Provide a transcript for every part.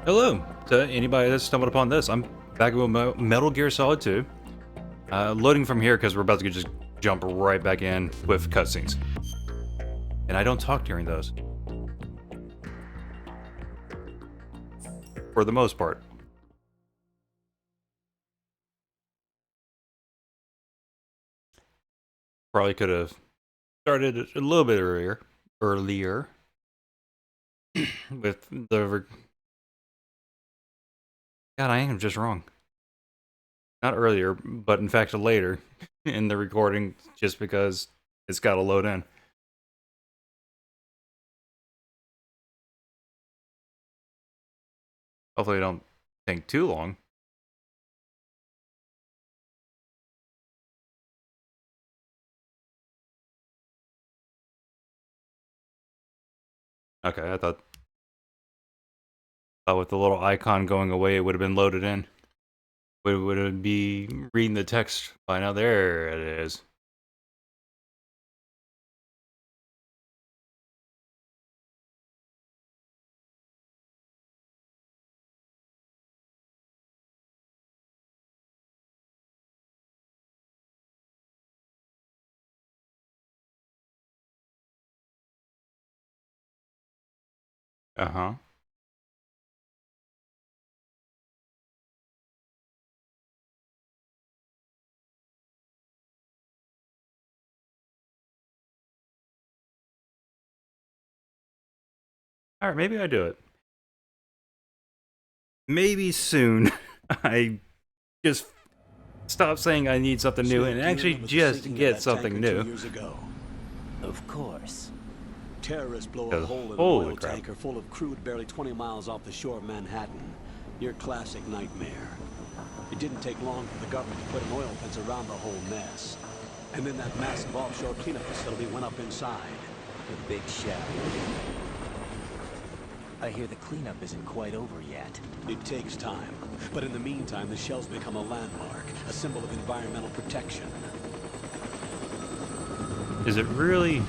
Hello to anybody that stumbled upon this. I'm back with Metal Gear Solid 2. Loading from here because we're about to just jump right back in with cutscenes. And I don't talk during those. For the most part. Probably could have started a little bit earlier with the... God, I am just wrong. Not earlier, but in fact later in the recording just because it's got to load in. Hopefully it don't take too long. Okay, I thought with the little icon going away, it would have been loaded in. Would it be reading the text by now? There it is. Uh-huh. Alright, maybe I do it. Maybe soon. I just stop saying I need something new and actually just get something new. Years ago. Of course. Terrorists blow a hole in an Holy oil crap. tanker full of crude barely 20 miles off the shore of Manhattan. Your classic nightmare. It didn't take long for the government to put an oil fence around the whole mess. And then that massive offshore cleanup facility went up inside. The big shell. I hear the cleanup isn't quite over yet. It takes time. But in the meantime, the shell's become a landmark, a symbol of environmental protection. Is it really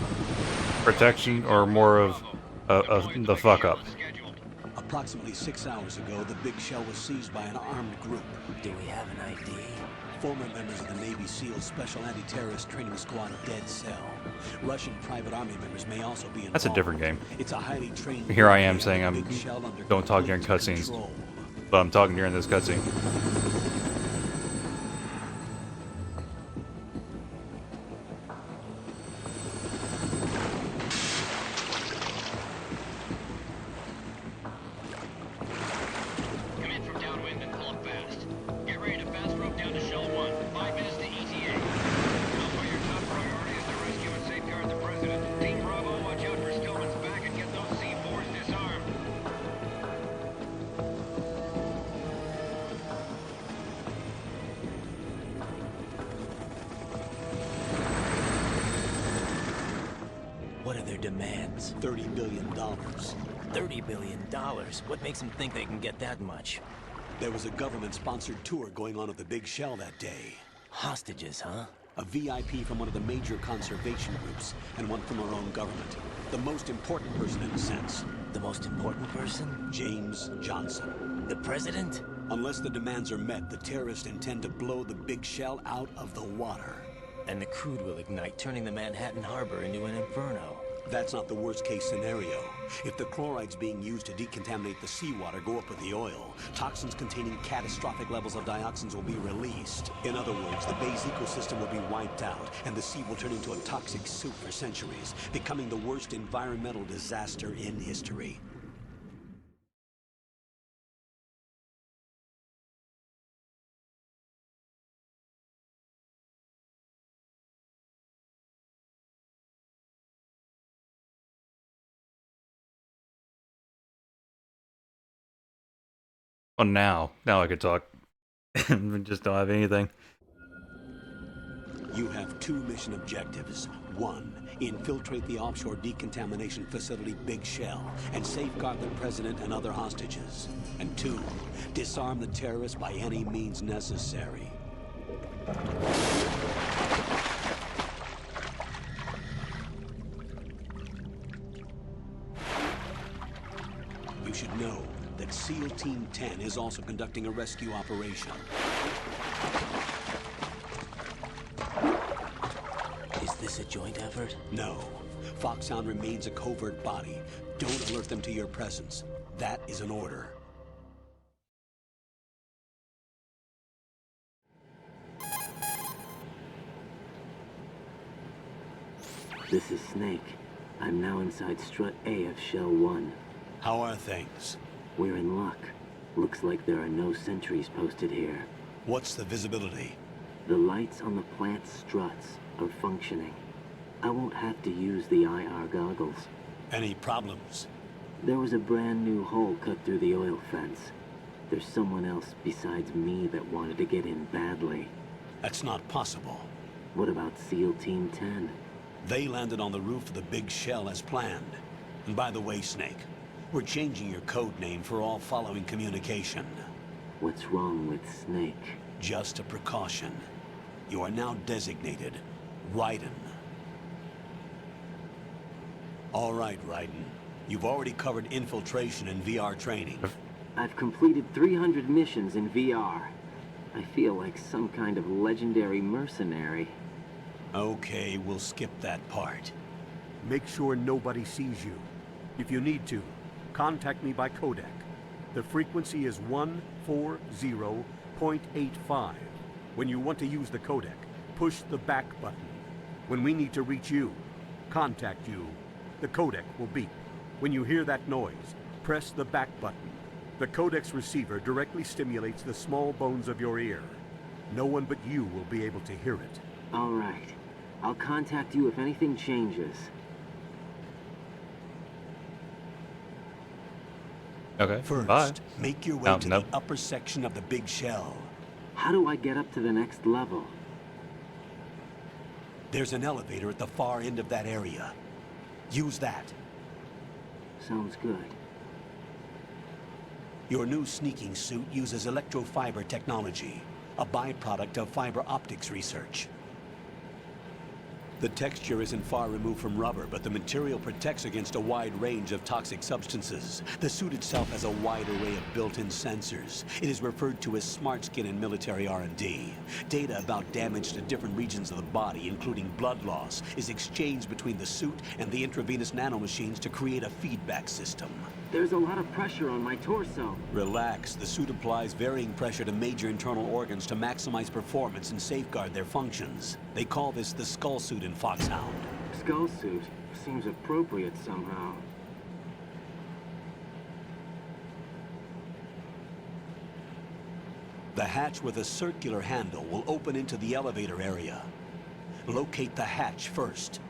protection or more of the fuck up? Approximately 6 hours ago, the big shell was seized by an armed group. Do we have an ID? Former members of the Navy SEALs Special Anti-Terrorist Training Squad Dead Cell. Russian private army members may also be involved. That's a different game. It's a highly trained... Here I am saying big shell under don't talk during complete cutscenes, control. but I'm talking during this cutscene. Come in from downwind and pull up fast. Get ready to fast rope down to Shell 1. 5 minutes to ETA. Alpha, your top priority is to rescue and safeguard the President. Team Bravo, watch out for Stillman's back and get those C4s disarmed. What are their demands? $30 billion. $30 billion. What makes them think they can get that much? There was a government-sponsored tour going on at the big shell that day. Hostages, huh? A VIP from one of the major conservation groups, and one from our own government. The most important person in a sense. The most important person? James Johnson. The president? Unless the demands are met, the terrorists intend to blow the big shell out of the water. And the crude will ignite, turning the Manhattan Harbor into an inferno. That's not the worst-case scenario. If the chlorides being used to decontaminate the seawater go up with the oil, toxins containing catastrophic levels of dioxins will be released. In other words, the bay's ecosystem will be wiped out, and the sea will turn into a toxic soup for centuries, becoming the worst environmental disaster in history. Oh, now I could talk. We just don't have anything. You have 2 mission objectives. 1, infiltrate the offshore decontamination facility Big Shell and safeguard the president and other hostages. And 2, disarm the terrorists by any means necessary. You should know, that SEAL Team 10 is also conducting a rescue operation. Is this a joint effort? No. Foxhound remains a covert body. Don't alert them to your presence. That is an order. This is Snake. I'm now inside Strut A of Shell 1. How are things? We're in luck. Looks like there are no sentries posted here. What's the visibility? The lights on the plant struts are functioning. I won't have to use the IR goggles. Any problems? There was a brand new hole cut through the oil fence. There's someone else besides me that wanted to get in badly. That's not possible. What about SEAL Team 10? They landed on the roof of the big shell as planned. And by the way, Snake, we're changing your code name for all following communication. What's wrong with Snake? Just a precaution. You are now designated Raiden. All right, Raiden. You've already covered infiltration and VR training. I've completed 300 missions in VR. I feel like some kind of legendary mercenary. Okay, we'll skip that part. Make sure nobody sees you. If you need to, contact me by codec. The frequency is 140.85. When you want to use the codec, push the back button. When we need to reach you, contact you, the codec will beep. When you hear that noise, press the back button. The codec's receiver directly stimulates the small bones of your ear. No one but you will be able to hear it. All right. I'll contact you if anything changes. Okay. First, Bye. make your way to no. the upper section of the big shell. How do I get up to the next level? There's an elevator at the far end of that area. Use that. Sounds good. Your new sneaking suit uses electrofiber technology, a byproduct of fiber optics research. The texture isn't far removed from rubber, but the material protects against a wide range of toxic substances. The suit itself has a wide array of built-in sensors. It is referred to as smart skin in military R&D. Data about damage to different regions of the body, including blood loss, is exchanged between the suit and the intravenous nanomachines to create a feedback system. There's a lot of pressure on my torso. Relax. The suit applies varying pressure to major internal organs to maximize performance and safeguard their functions. They call this the skull suit in Foxhound. Skull suit seems appropriate somehow. The hatch with a circular handle will open into the elevator area. Locate the hatch first.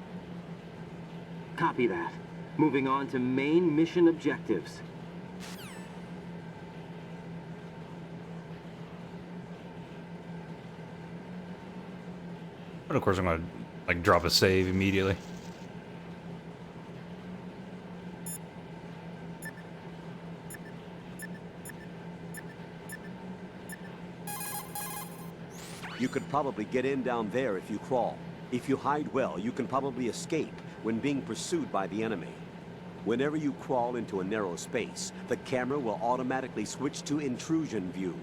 Copy that. Moving on to main mission objectives. But of course I'm gonna like drop a save immediately. You could probably get in down there if you crawl. If you hide well, you can probably escape when being pursued by the enemy. Whenever you crawl into a narrow space, the camera will automatically switch to intrusion view.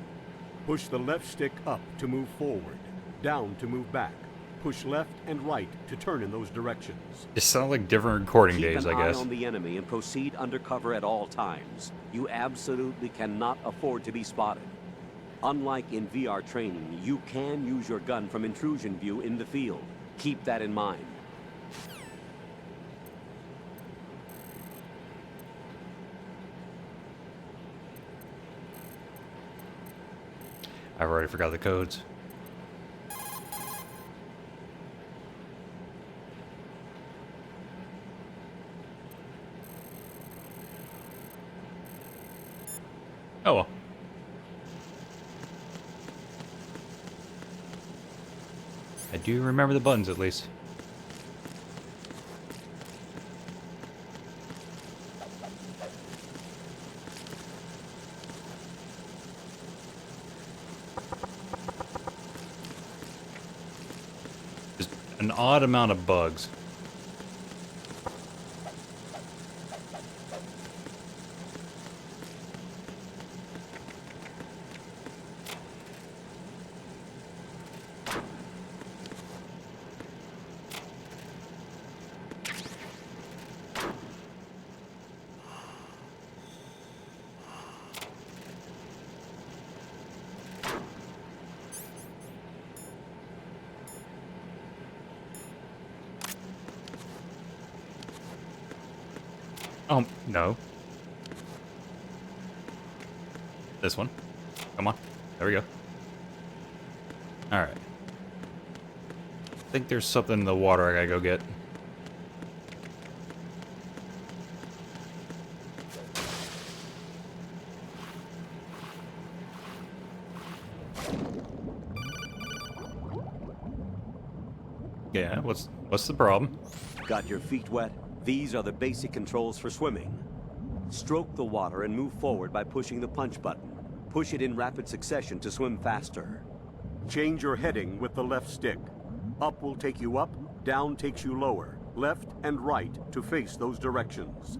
Push the left stick up to move forward, down to move back. Push left and right to turn in those directions. It sounds like different recording Keep days, an I eye guess. on the enemy and proceed undercover at all times. You absolutely cannot afford to be spotted. Unlike in VR training, you can use your gun from intrusion view in the field. Keep that in mind. I've already forgot the codes. Oh well. I do remember the buttons at least. Just an odd amount of bugs. Oh, no. This one. Come on. There we go. Alright. I think there's something in the water I gotta go get. Yeah, what's the problem? Got your feet wet? These are the basic controls for swimming. Stroke the water and move forward by pushing the punch button. Push it in rapid succession to swim faster. Change your heading with the left stick. Up will take you up, down takes you lower. Left and right to face those directions.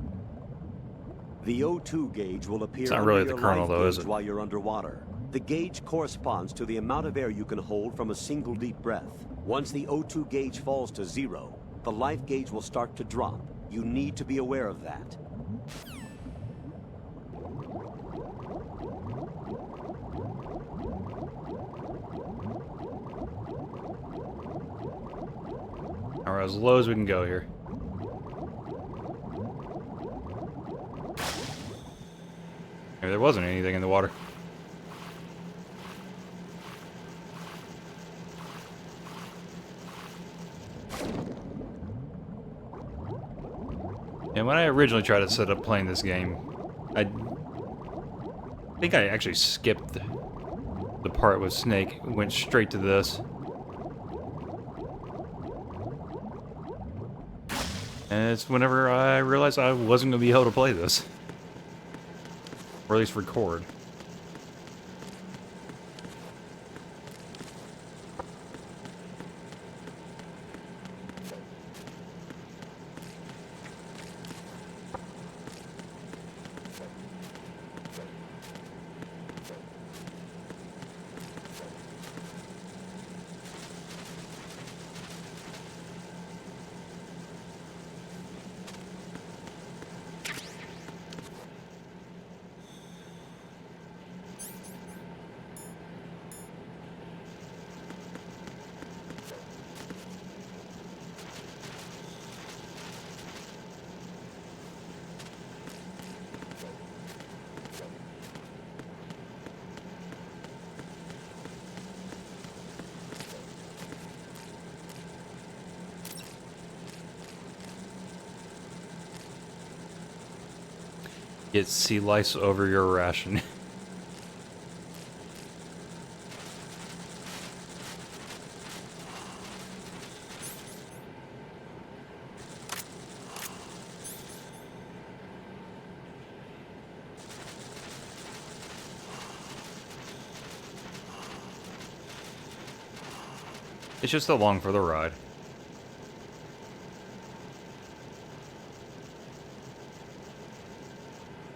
The O2 gauge will appear It's not under really your the kernel, life though, is gauge it? while you're underwater. The gauge corresponds to the amount of air you can hold from a single deep breath. Once the O2 gauge falls to 0, the life gauge will start to drop. You need to be aware of that. Alright, as low as we can go here. Maybe there wasn't anything in the water. And when I originally tried to set up playing this game, I think I actually skipped the part with Snake, went straight to this. And it's whenever I realized I wasn't going to be able to play this. Or at least record. Get sea lice over your ration. It's just along for the ride.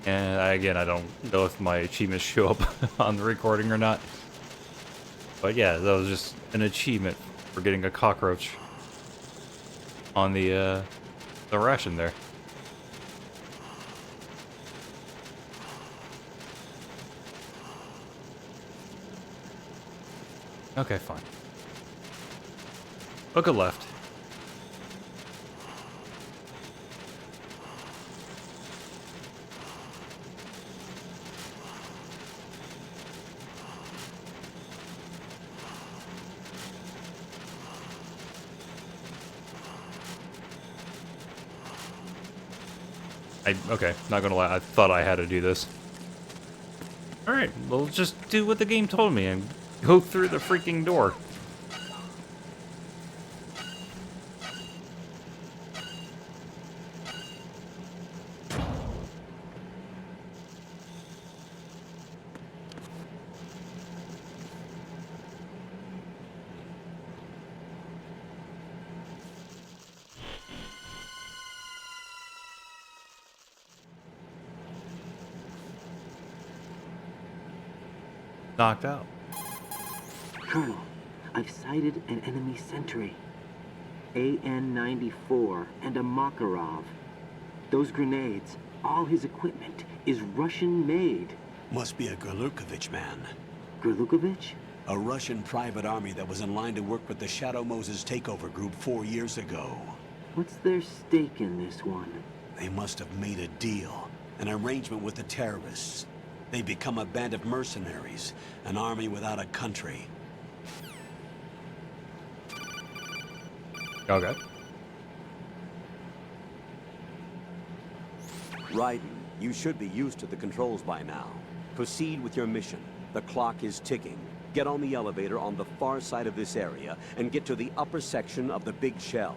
And again, I don't know if my achievements show up on the recording or not. But yeah, that was just an achievement for getting a cockroach on the ration there. Okay, fine. Look at left. Okay, not gonna lie, I thought I had to do this. Alright, well just do what the game told me and go through the freaking door. Knocked out. Colonel, I've sighted an enemy sentry. AN-94 and a Makarov. Those grenades, all his equipment, is Russian-made. Must be a Gerlukovich man. Gerlukovich? A Russian private army that was in line to work with the Shadow Moses takeover group 4 years ago. What's their stake in this one? They must have made a deal, an arrangement with the terrorists. They become a band of mercenaries, an army without a country. Okay. Raiden, you should be used to the controls by now. Proceed with your mission. The clock is ticking. Get on the elevator on the far side of this area and get to the upper section of the big shell.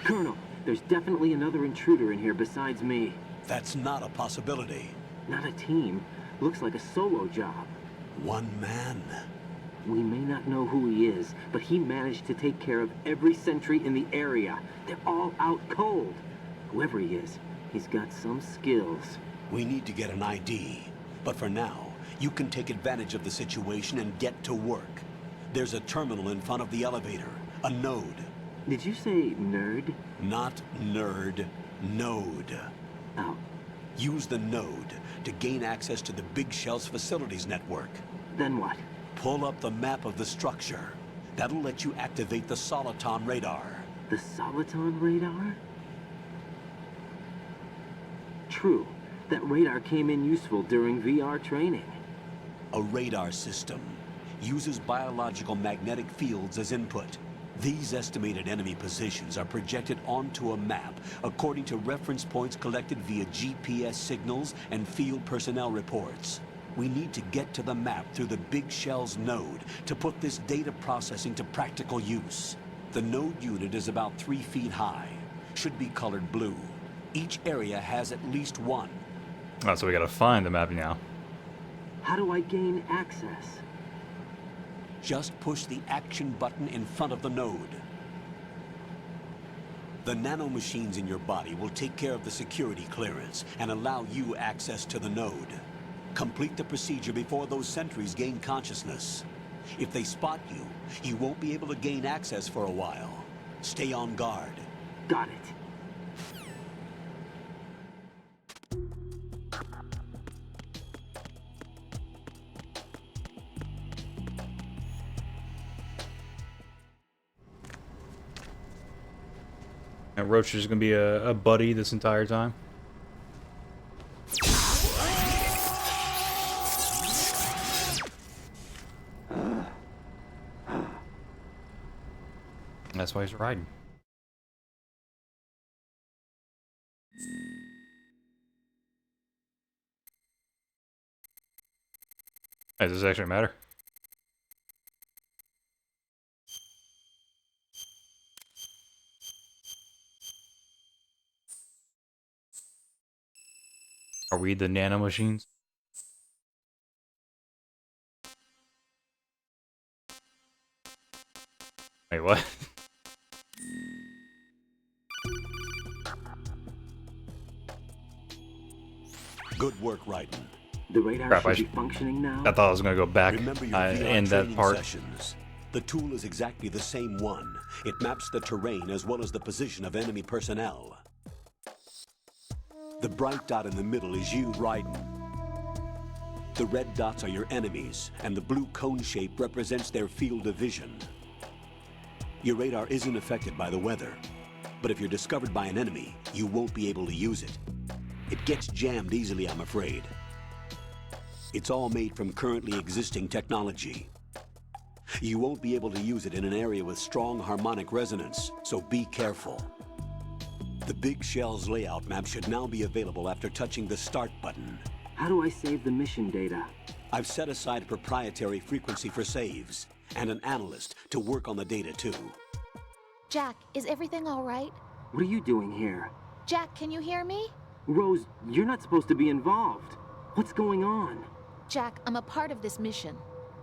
Colonel, there's definitely another intruder in here besides me. That's not a possibility. Not a team. Looks like a solo job. One man. We may not know who he is, but he managed to take care of every sentry in the area. They're all out cold. Whoever he is, he's got some skills. We need to get an ID. But for now, you can take advantage of the situation and get to work. There's a terminal in front of the elevator. A node. Did you say nerd? Not nerd. Node. Oh, Use the node to gain access to the Big Shell's facilities network. then what? Pull up the map of the structure. That'll let you activate the Soliton radar. The Soliton radar? True. That radar came in useful during VR training. A radar system uses biological magnetic fields as input. These estimated enemy positions are projected onto a map according to reference points collected via GPS signals and field personnel reports. We need to get to the map through the Big Shell's node to put this data processing to practical use. The node unit is about 3 feet high. Should be colored blue. Each area has at least one. Oh, so we gotta find the map now. How do I gain access? Just push the action button in front of the node. The nanomachines in your body will take care of the security clearance and allow you access to the node. Complete the procedure before those sentries gain consciousness. If they spot you, you won't be able to gain access for a while. Stay on guard. Got it. And Roach is gonna be a buddy this entire time. That's why he's riding. Hey, does this actually matter? Are we the nanomachines? Wait, what? Good work, Raiden. The radar Crap, I should be functioning now. I thought I was gonna go back Remember your VR in that training part. sessions. The tool is exactly the same one. It maps the terrain as well as the position of enemy personnel. The bright dot in the middle is you, Raiden. The red dots are your enemies, and the blue cone shape represents their field of vision. Your radar isn't affected by the weather, but if you're discovered by an enemy, you won't be able to use it. It gets jammed easily, I'm afraid. It's all made from currently existing technology. You won't be able to use it in an area with strong harmonic resonance, so be careful. The Big Shell's layout map should now be available after touching the Start button. How do I save the mission data? I've set aside a proprietary frequency for saves, and an analyst to work on the data too. Jack, is everything all right? What are you doing here? Jack, can you hear me? Rose, you're not supposed to be involved. What's going on? Jack, I'm a part of this mission.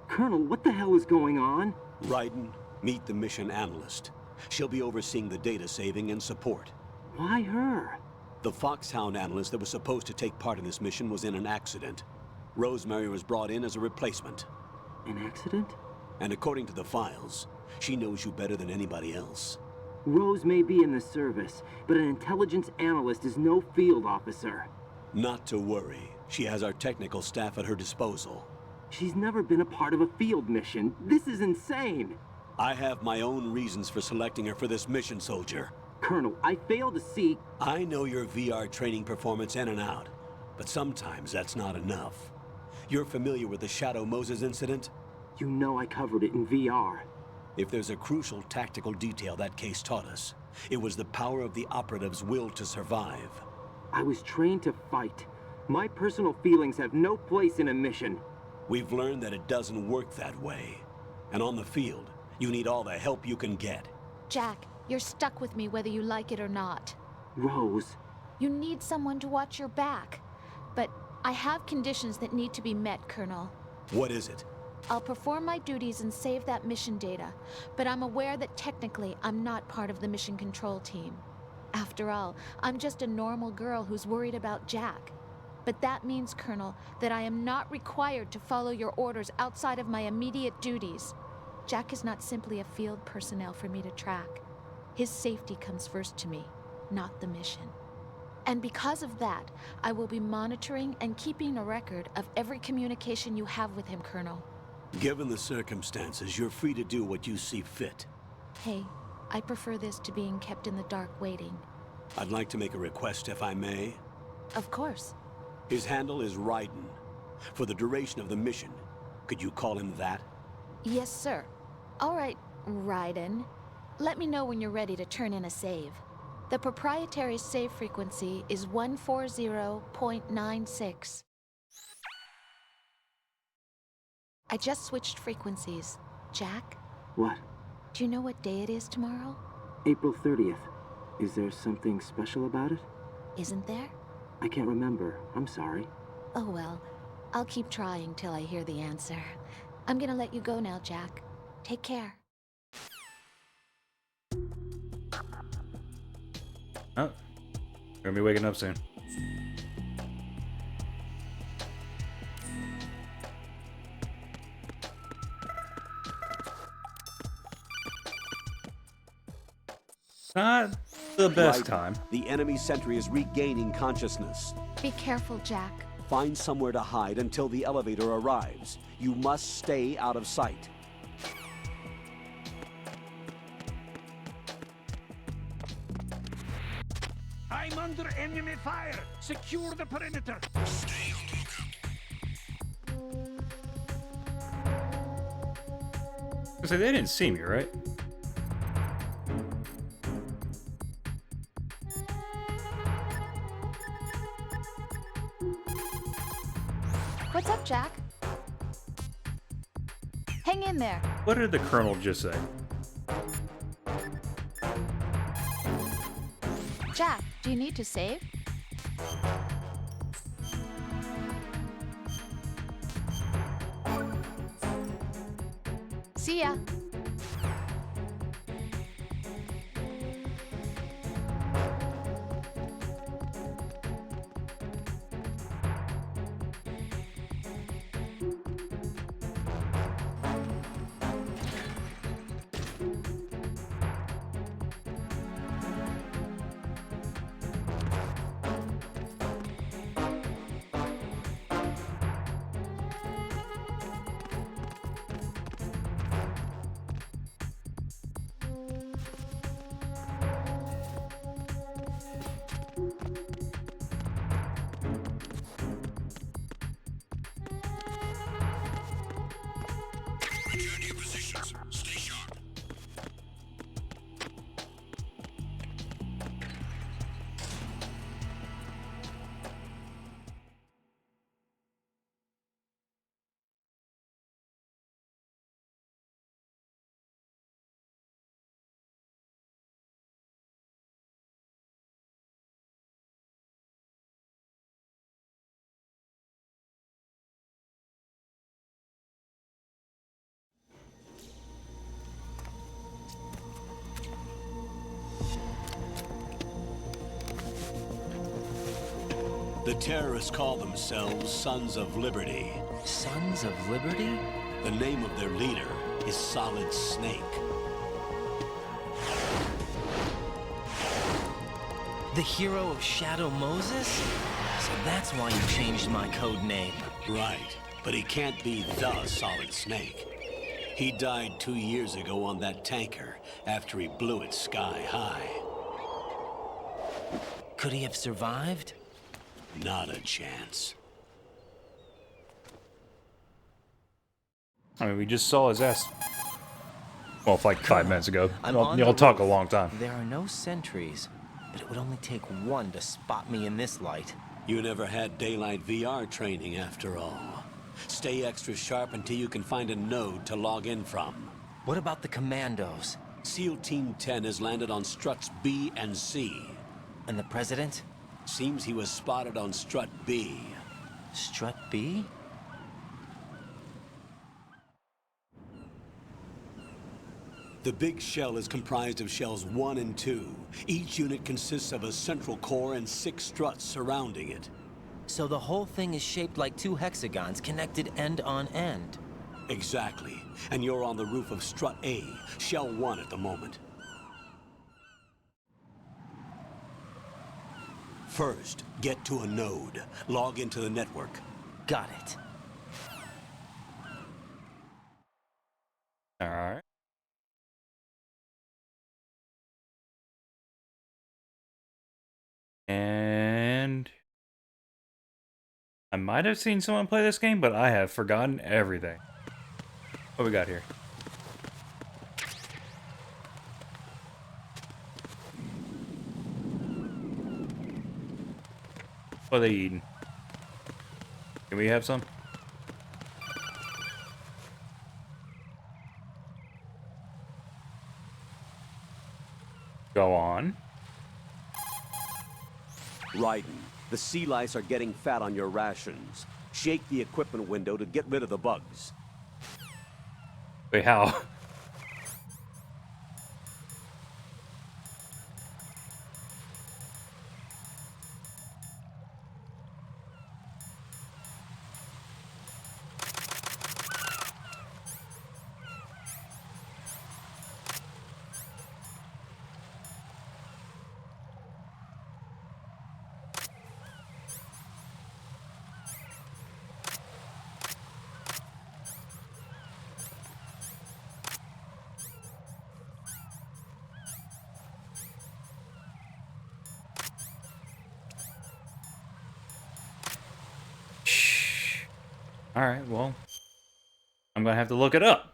Colonel, what the hell is going on? Raiden, meet the mission analyst. She'll be overseeing the data saving and support. Why her? The Foxhound analyst that was supposed to take part in this mission was in an accident. Rosemary was brought in as a replacement. An accident? And according to the files, she knows you better than anybody else. Rose may be in the service, but an intelligence analyst is no field officer. Not to worry. She has our technical staff at her disposal. She's never been a part of a field mission. This is insane. I have my own reasons for selecting her for this mission, soldier. Colonel, I fail to see... I know your VR training performance in and out, but sometimes that's not enough. You're familiar with the Shadow Moses incident? You know I covered it in VR. If there's a crucial tactical detail that case taught us, it was the power of the operative's will to survive. I was trained to fight. My personal feelings have no place in a mission. We've learned that it doesn't work that way. And on the field, you need all the help you can get. Jack, you're stuck with me whether you like it or not. Rose. You need someone to watch your back. But I have conditions that need to be met, Colonel. What is it? I'll perform my duties and save that mission data, but I'm aware that technically I'm not part of the mission control team. After all, I'm just a normal girl who's worried about Jack. But that means, Colonel, that I am not required to follow your orders outside of my immediate duties. Jack is not simply a field personnel for me to track. His safety comes first to me, not the mission. And because of that, I will be monitoring and keeping a record of every communication you have with him, Colonel. Given the circumstances, you're free to do what you see fit. Hey, I prefer this to being kept in the dark waiting. I'd like to make a request, if I may. Of course. His handle is Raiden. For the duration of the mission, could you call him that? Yes, sir. All right, Raiden. Let me know when you're ready to turn in a save. The proprietary save frequency is 140.96. I just switched frequencies. Jack, What? do you know what day it is tomorrow? April 30th. Is there something special about it? Isn't there? I can't remember. I'm sorry. Oh well, I'll keep trying till I hear the answer. I'm gonna let you go now, Jack. Take care. Oh, gonna be waking up soon. Not the best Raiden, time. The enemy sentry is regaining consciousness. Be careful, Jack. Find somewhere to hide until the elevator arrives. You must stay out of sight. I'm under enemy fire! Secure the perimeter! So they didn't see me, right? What's up, Jack? Hang in there. What did the colonel just say? Jack, do you need to save? See ya. The terrorists call themselves Sons of Liberty. Sons of Liberty? The name of their leader is Solid Snake. The hero of Shadow Moses? So that's why you changed my code name. Right, but he can't be the Solid Snake. He died 2 years ago on that tanker after he blew it sky high. Could he have survived? Not a chance. I mean, we just saw his ass. Well, like 5 minutes ago. I'm on Y'all the talk a roof. long time. There are no sentries, but it would only take one to spot me in this light. You never had daylight VR training after all. Stay extra sharp until you can find a node to log in from. What about the commandos? SEAL Team 10 has landed on struts B and C. And the president? Seems he was spotted on strut B. Strut B? The big shell is comprised of shells 1 and 2. Each unit consists of a central core and 6 struts surrounding it. So the whole thing is shaped like 2 hexagons connected end on end. Exactly. And you're on the roof of strut A, shell 1 at the moment. First, get to a node. Log into the network. Got it. Alright. And I might have seen someone play this game, but I have forgotten everything. What we got here? What are they eating? Can we have some? Go on. Raiden, the sea lice are getting fat on your rations. Shake the equipment window to get rid of the bugs. Wait, how? Alright, well, I'm gonna have to look it up.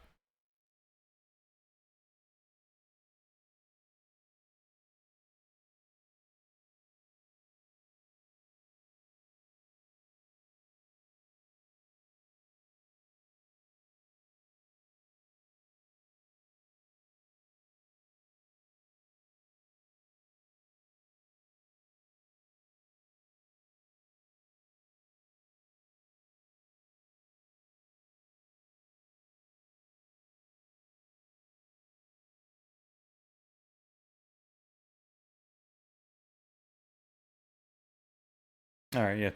Alright, yeah.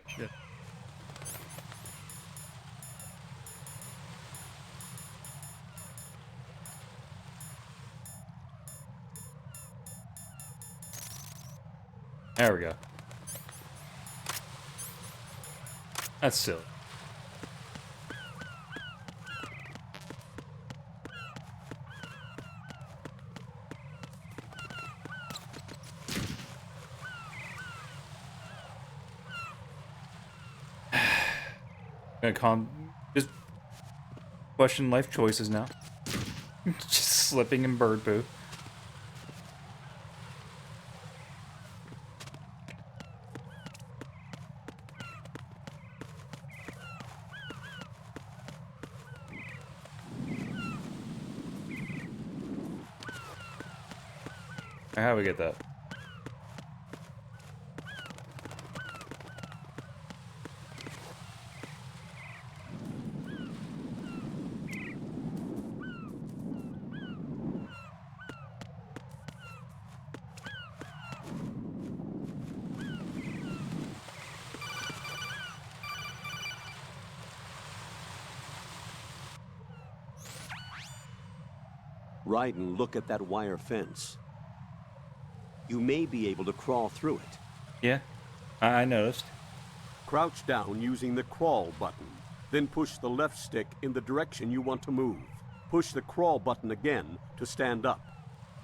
There we go. That's silly. Just question life choices now. Just slipping in bird poo. How do we get that? Raiden, look at that wire fence. You may be able to crawl through it. Yeah, I noticed. Crouch down using the crawl button. Then push the left stick in the direction you want to move. Push the crawl button again to stand up.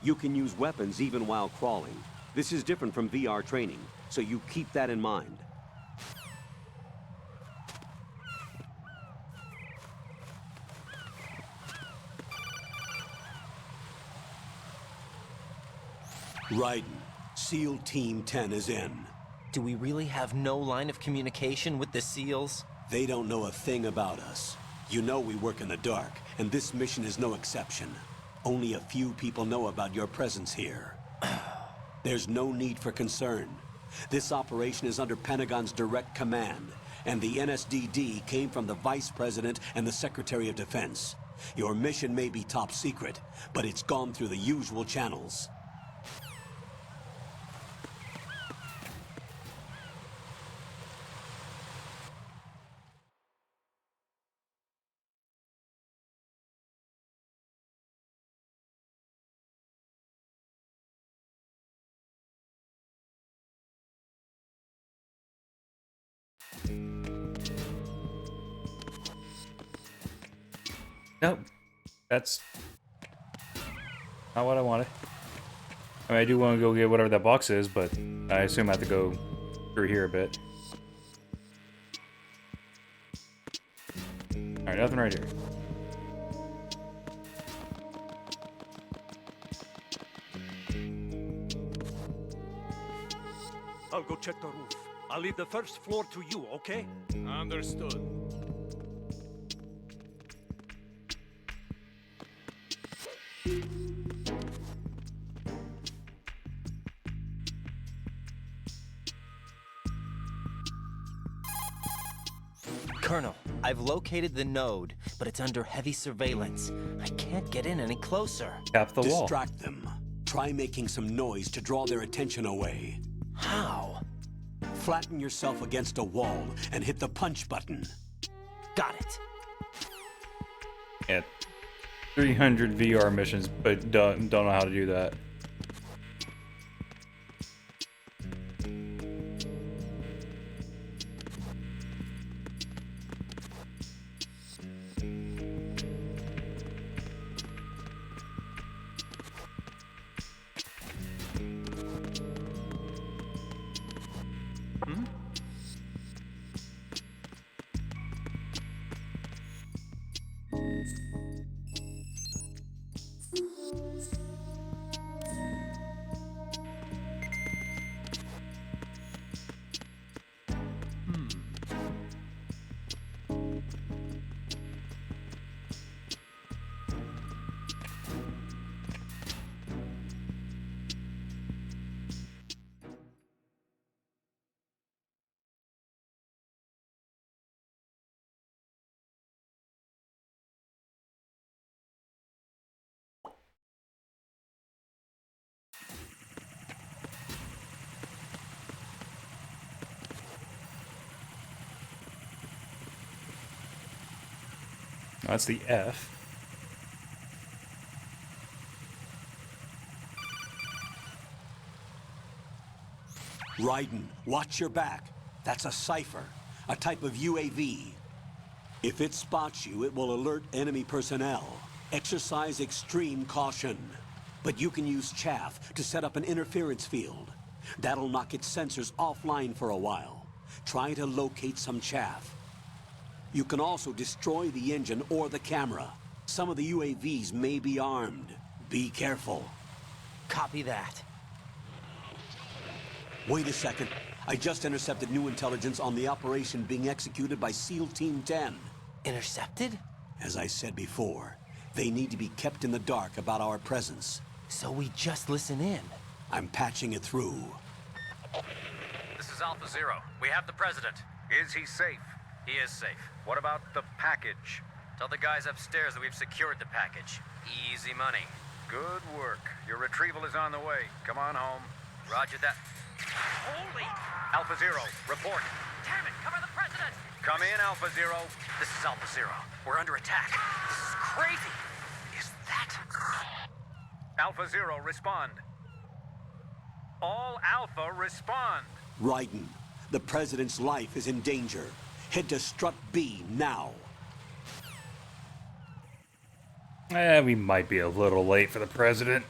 You can use weapons even while crawling. This is different from VR training, so you keep that in mind. Raiden, SEAL Team 10 is in. Do we really have no line of communication with the SEALs? They don't know a thing about us. You know we work in the dark, and this mission is no exception. Only a few people know about your presence here. There's no need for concern. This operation is under Pentagon's direct command, and the NSDD came from the Vice President and the Secretary of Defense. Your mission may be top secret, but it's gone through the usual channels. Nope. That's not what I wanted. I mean, I do want to go get whatever that box is, but I assume I have to go through here a bit. Alright, nothing right here. I'll go check the roof. I'll leave the first floor to you, okay? Understood. Colonel, I've located the node, but it's under heavy surveillance. I can't get in any closer. Tap the wall. Distract them. Try making some noise to draw their attention away. How? Flatten yourself against a wall and hit the punch button. Got it. Yeah. 300 VR missions, but don't know how to do that. That's the F. Raiden, watch your back. That's a cipher, a type of UAV. If it spots you, it will alert enemy personnel. Exercise extreme caution. But you can use chaff to set up an interference field. That'll knock its sensors offline for a while. Try to locate some chaff. You can also destroy the engine or the camera. Some of the UAVs may be armed. Be careful. Copy that. Wait a second. I just intercepted new intelligence on the operation being executed by SEAL Team 10. Intercepted? As I said before, they need to be kept in the dark about our presence. So we just listen in. I'm patching it through. This is Alpha Zero. We have the president. Is he safe? He is safe. What about the package? Tell the guys upstairs that we've secured the package. Easy money. Good work. Your retrieval is on the way. Come on home. Roger that. Holy! Alpha Zero, report. Damn it! Cover the president! Come in, Alpha Zero. This is Alpha Zero. We're under attack. This is crazy. Is that... Alpha Zero, respond. All Alpha, respond. Raiden, the President's life is in danger. Head to Strut B now. We might be a little late for the President.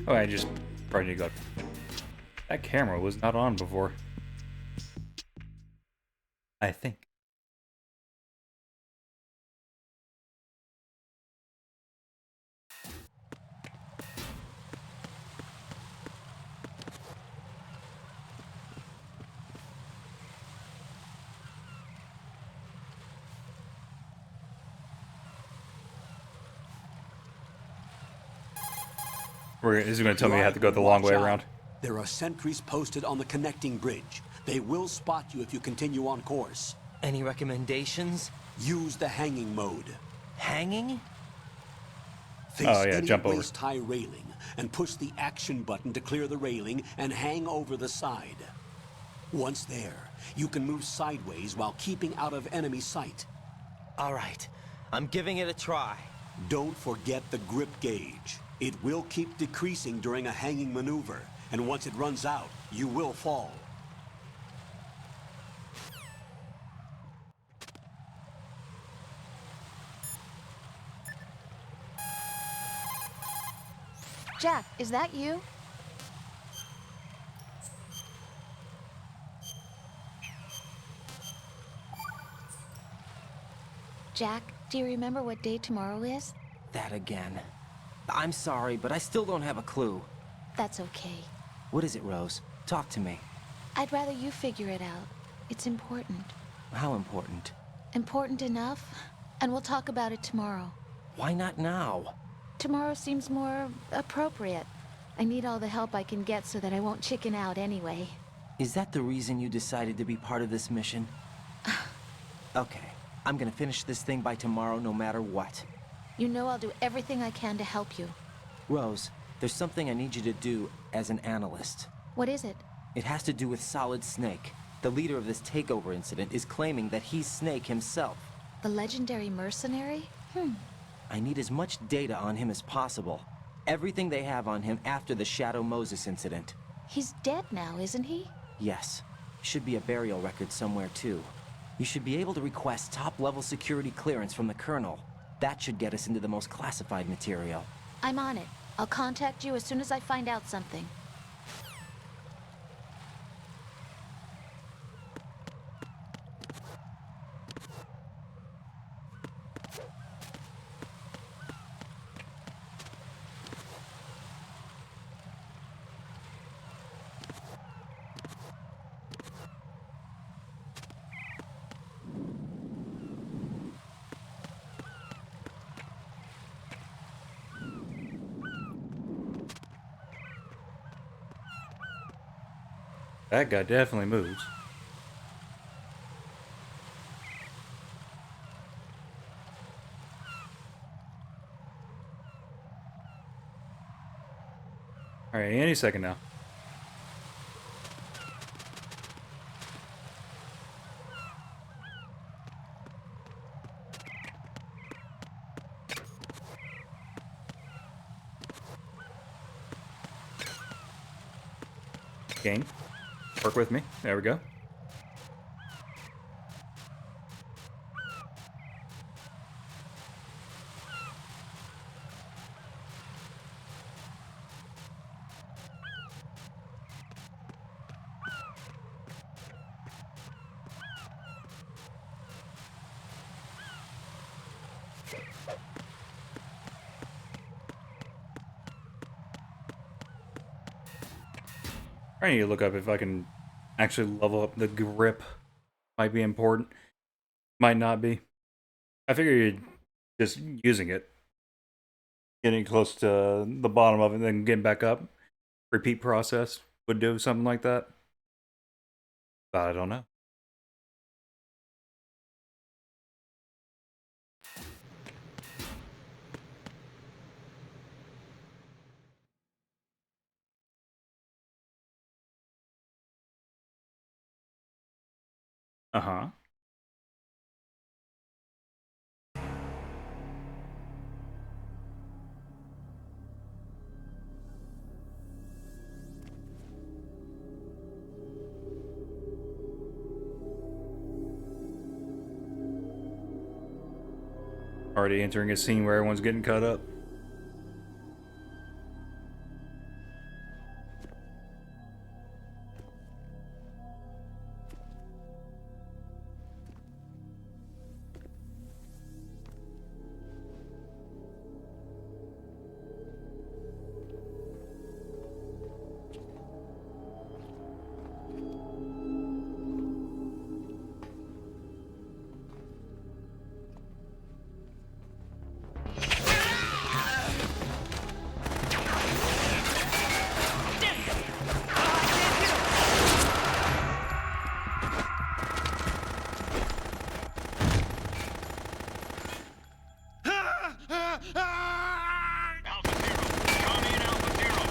Oh, I just probably got that camera was not on before. I think. Is he going to tell me I have to go the long way around? There are sentries posted on the connecting bridge. They will spot you if you continue on course. Any recommendations? Use the hanging mode. Hanging? Face any jump over. waist-high railing and push the action button to clear the railing and hang over the side. Once there, you can move sideways while keeping out of enemy sight. All right, I'm giving it a try. Don't forget the grip gauge. It will keep decreasing during a hanging maneuver, and once it runs out, you will fall. Jack, is that you? Jack, do you remember what day tomorrow is? That again. I'm sorry, but I still don't have a clue. That's okay. What is it, Rose? Talk to me. I'd rather you figure it out. It's important. How important? Important enough? And we'll talk about it tomorrow. Why not now? Tomorrow seems more appropriate. I need all the help I can get so that I won't chicken out anyway. Is that the reason you decided to be part of this mission? Okay, I'm gonna finish this thing by tomorrow no matter what. You know I'll do everything I can to help you. Rose, there's something I need you to do as an analyst. What is it? It has to do with Solid Snake. The leader of this takeover incident is claiming that he's Snake himself. The legendary mercenary? I need as much data on him as possible. Everything they have on him after the Shadow Moses incident. He's dead now, isn't he? Yes. Should be a burial record somewhere, too. You should be able to request top-level security clearance from the Colonel. That should get us into the most classified material. I'm on it. I'll contact you as soon as I find out something. That guy definitely moves. Alright, any second now. Game. Work with me. There we go. I need to look up if I can actually level up the grip. Might be important. Might not be. I figured just using it. Getting close to the bottom of it and then getting back up. repeat process would do something like that. But I don't know. Uh-huh. Already entering a scene where everyone's getting cut up. Alpha Zero. Come in, Alpha Zero.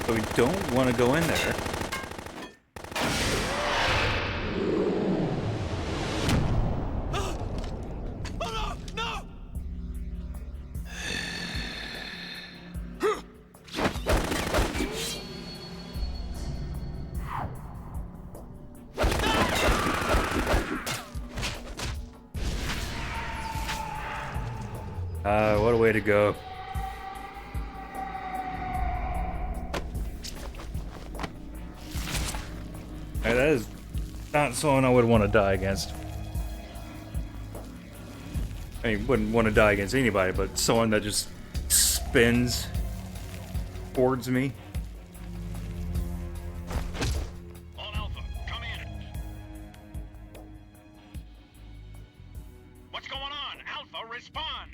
But we don't want to go in there. What a way to go. Hey, that is not someone I would want to die against. I mean, wouldn't want to die against anybody, but someone that just spins towards me. All Alpha, come in. What's going on? Alpha, respond.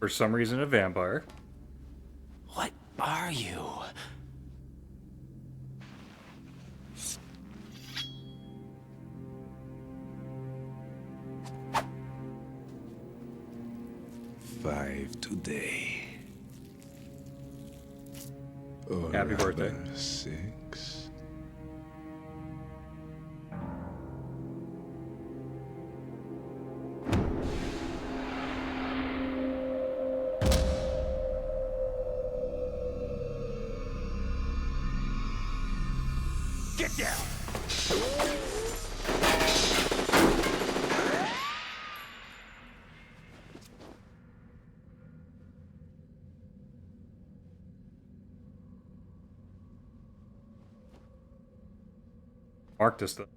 For some reason, a vampire. What are you? Five today. Or Happy birthday. rather, 6. Get down! Mark this stuff.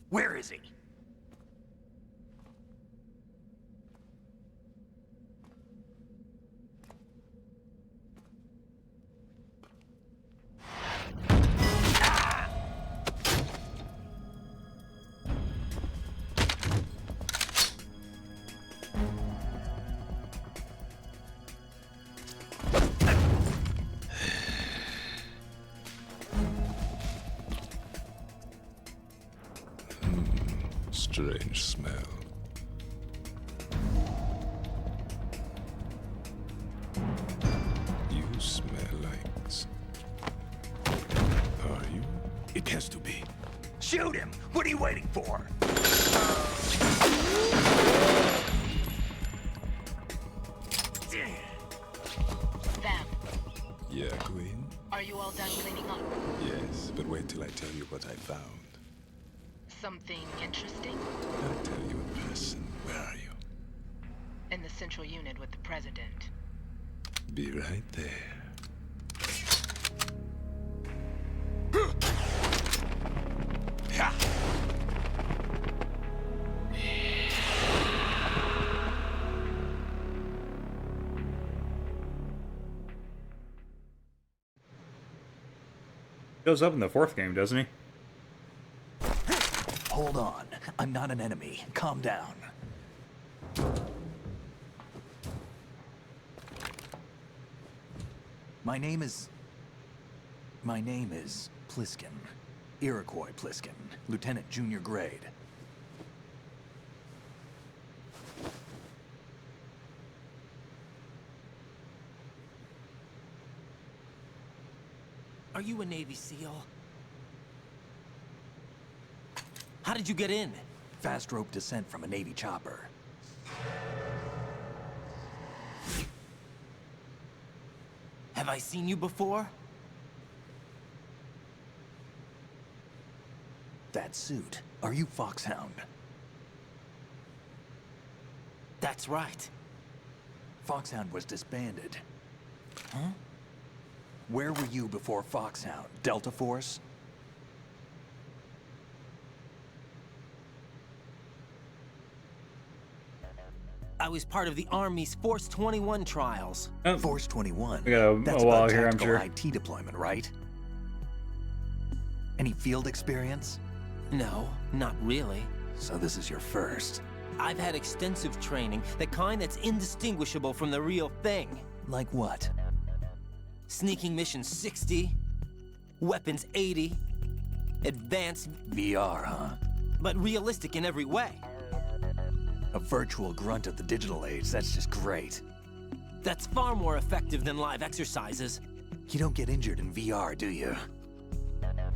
Where is he? strange smell. You smell like... Are you? It has to be. Shoot him! What are you waiting for? Vamp, Yeah, Queen? are you all done cleaning up? Yes, but wait till I tell you what I found. Something interesting? I'll tell you in person. Where are you? In the central unit with the president. Be right there. Goes up in the fourth game, doesn't he? Hold on. I'm not an enemy. Calm down. My name is Pliskin. Iroquois Pliskin. Lieutenant Junior Grade. Are you a Navy SEAL? How did you get in? Fast rope descent from a Navy chopper. Have I seen you before? That suit. Are you Foxhound? That's right. Foxhound was disbanded. Huh? Where were you before Foxhound? Delta Force? I was part of the Army's Force 21 trials. Oh, Force 21? we got That's a while about here, I'm tactical sure. IT deployment, right? Any field experience? No, not really. So this is your first. I've had extensive training, the kind that's indistinguishable from the real thing. Like what? Sneaking mission 60, weapons 80, advanced, VR, huh? but realistic in every way. A virtual grunt of the digital age, that's just great. That's far more effective than live exercises. You don't get injured in VR, do you?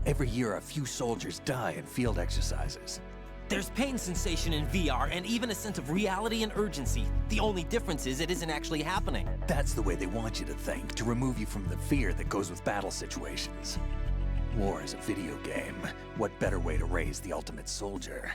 Every year, a few soldiers die in field exercises. There's pain sensation in VR and even a sense of reality and urgency. The only difference is it isn't actually happening. That's the way they want you to think, to remove you from the fear that goes with battle situations. War is a video game. What better way to raise the ultimate soldier?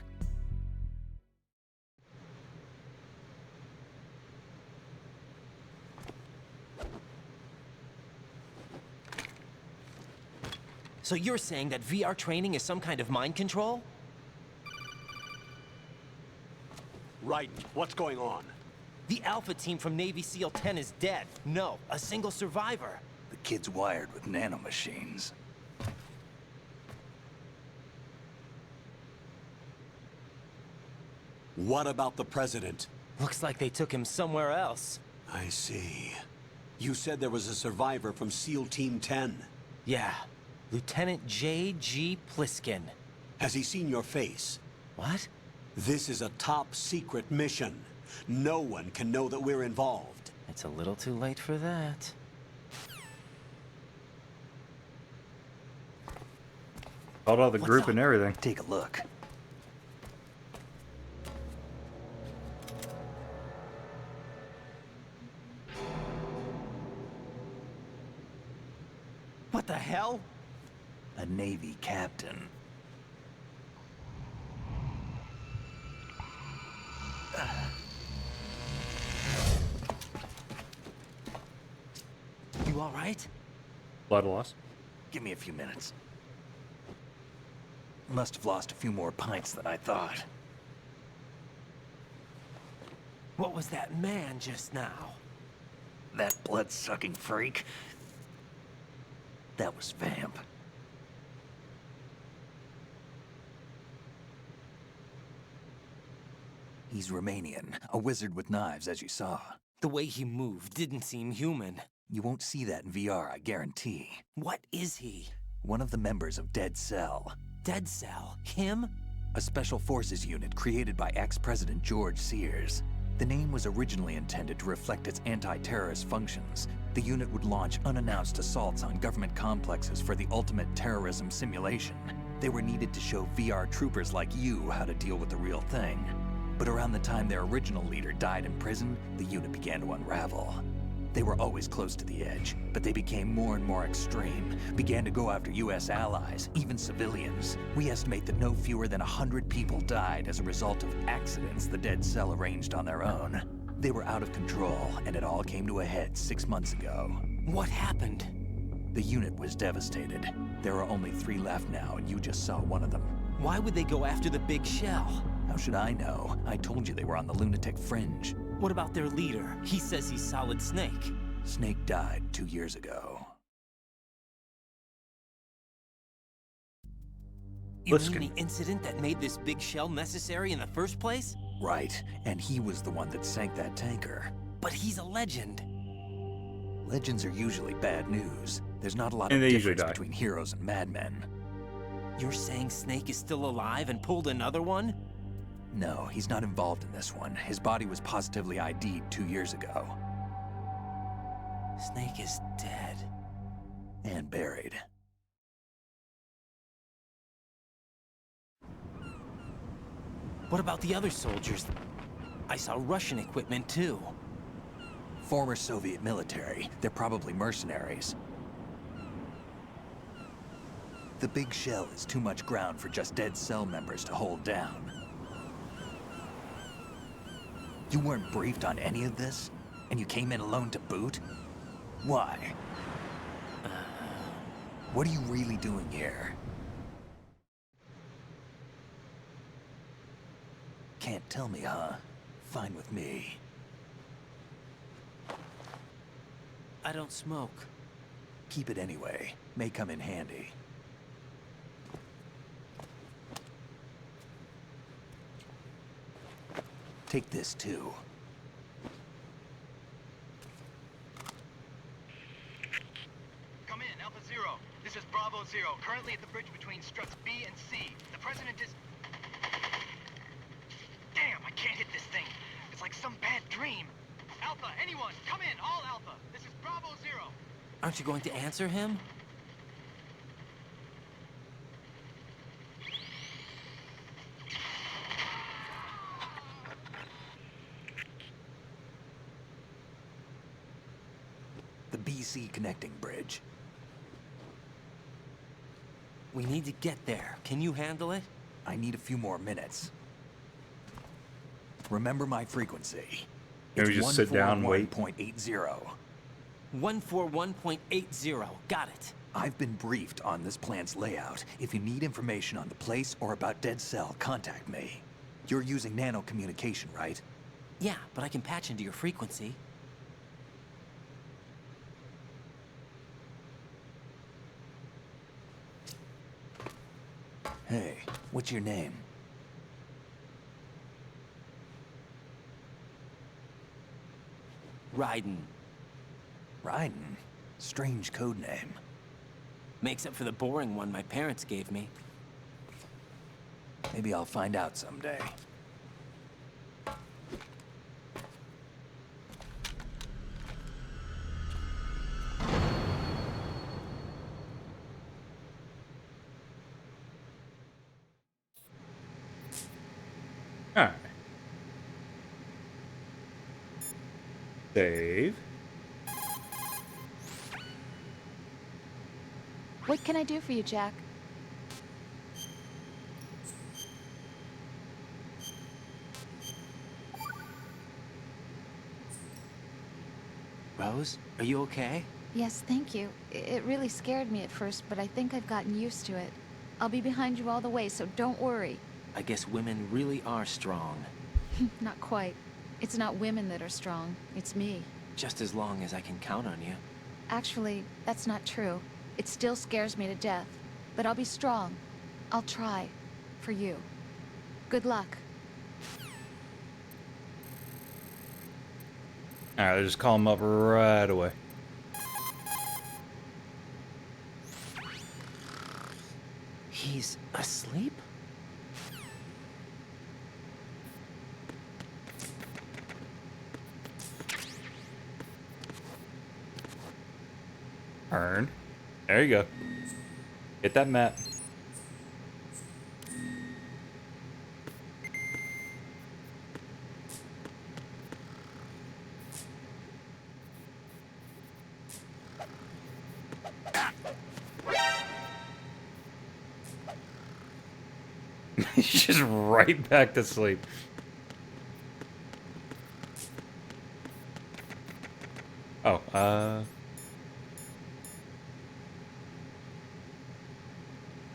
So you're saying that VR training is some kind of mind control? Right. What's going on? The Alpha team from Navy SEAL 10 is dead. No, a single survivor. The kid's wired with nanomachines. What about the president? Looks like they took him somewhere else. I see. You said there was a survivor from SEAL Team 10. Yeah, Lieutenant J.G. Pliskin. Has he seen your face? What? This is a top secret mission. No one can know that we're involved. It's a little too late for that. Called out the What's group up? and everything. Take a look. What the hell? A Navy captain. You all right? Blood loss. Give me a few minutes. Must have lost a few more pints than I thought. What was that man just now? That blood-sucking freak? That was Vamp. He's Romanian, a wizard with knives, as you saw. The way he moved didn't seem human. You won't see that in VR, I guarantee. What is he? One of the members of Dead Cell. Dead Cell? Him? a special forces unit created by ex-President George Sears. The name was originally intended to reflect its anti-terrorist functions. The unit would launch unannounced assaults on government complexes for the ultimate terrorism simulation. They were needed to show VR troopers like you how to deal with the real thing. But around the time their original leader died in prison, the unit began to unravel. They were always close to the edge, but they became more and more extreme, began to go after US allies, even civilians. We estimate that no fewer than 100 people died as a result of accidents the Dead Cell arranged on their own. They were out of control, and it all came to a head 6 months ago. What happened? The unit was devastated. There are only 3 left now, and you just saw one of them. Why would they go after the big shell? How should I know? I told you they were on the lunatic fringe. What about their leader? He says he's Solid Snake. Snake died 2 years ago. You mean the incident that made this big shell necessary in the first place? Right, and he was the one that sank that tanker. But he's a legend. Legends are usually bad news. There's not a lot And of they usually difference die. between heroes and madmen. You're saying Snake is still alive and pulled another one? No, he's not involved in this one. His body was positively ID'd 2 years ago. Snake is dead. And buried. What about the other soldiers? I saw Russian equipment too. Former Soviet military. They're probably mercenaries. The big shell is too much ground for just Dead Cell members to hold down. You weren't briefed on any of this? And you came in alone to boot? Why? What are you really doing here? Can't tell me, huh? Fine with me. I don't smoke. Keep it anyway. May come in handy. Take this too. Come in, Alpha Zero. This is Bravo Zero, currently at the bridge between struts B and C. The President is... Damn, I can't hit this thing. It's like some bad dream. Alpha, anyone, come in, all Alpha. This is Bravo Zero. Aren't you going to answer him? The BC connecting bridge. We need to get there. Can you handle it? I need a few more minutes. Remember my frequency. Maybe just sit down and wait. 141.80. 141.80. Got it. I've been briefed on this plan's layout. If you need information on the place or about Dead Cell, contact me. You're using nano communication, right? Yeah, but I can patch into your frequency. Hey, what's your name? Raiden. Raiden? Strange code name. Makes up for the boring one my parents gave me. Maybe I'll find out someday. Alright. Save. What can I do for you, Jack? Rose, are you okay? Yes, thank you. It really scared me at first, but I think I've gotten used to it. I'll be behind you all the way, so don't worry. I guess women really are strong. Not quite. It's not women that are strong. It's me. Just as long as I can count on you. Actually, that's not true. It still scares me to death. But I'll be strong. I'll try. For you. Good luck. Alright, let's just call him up right away. He's asleep? There you go. Hit that map. He's just right back to sleep. Oh,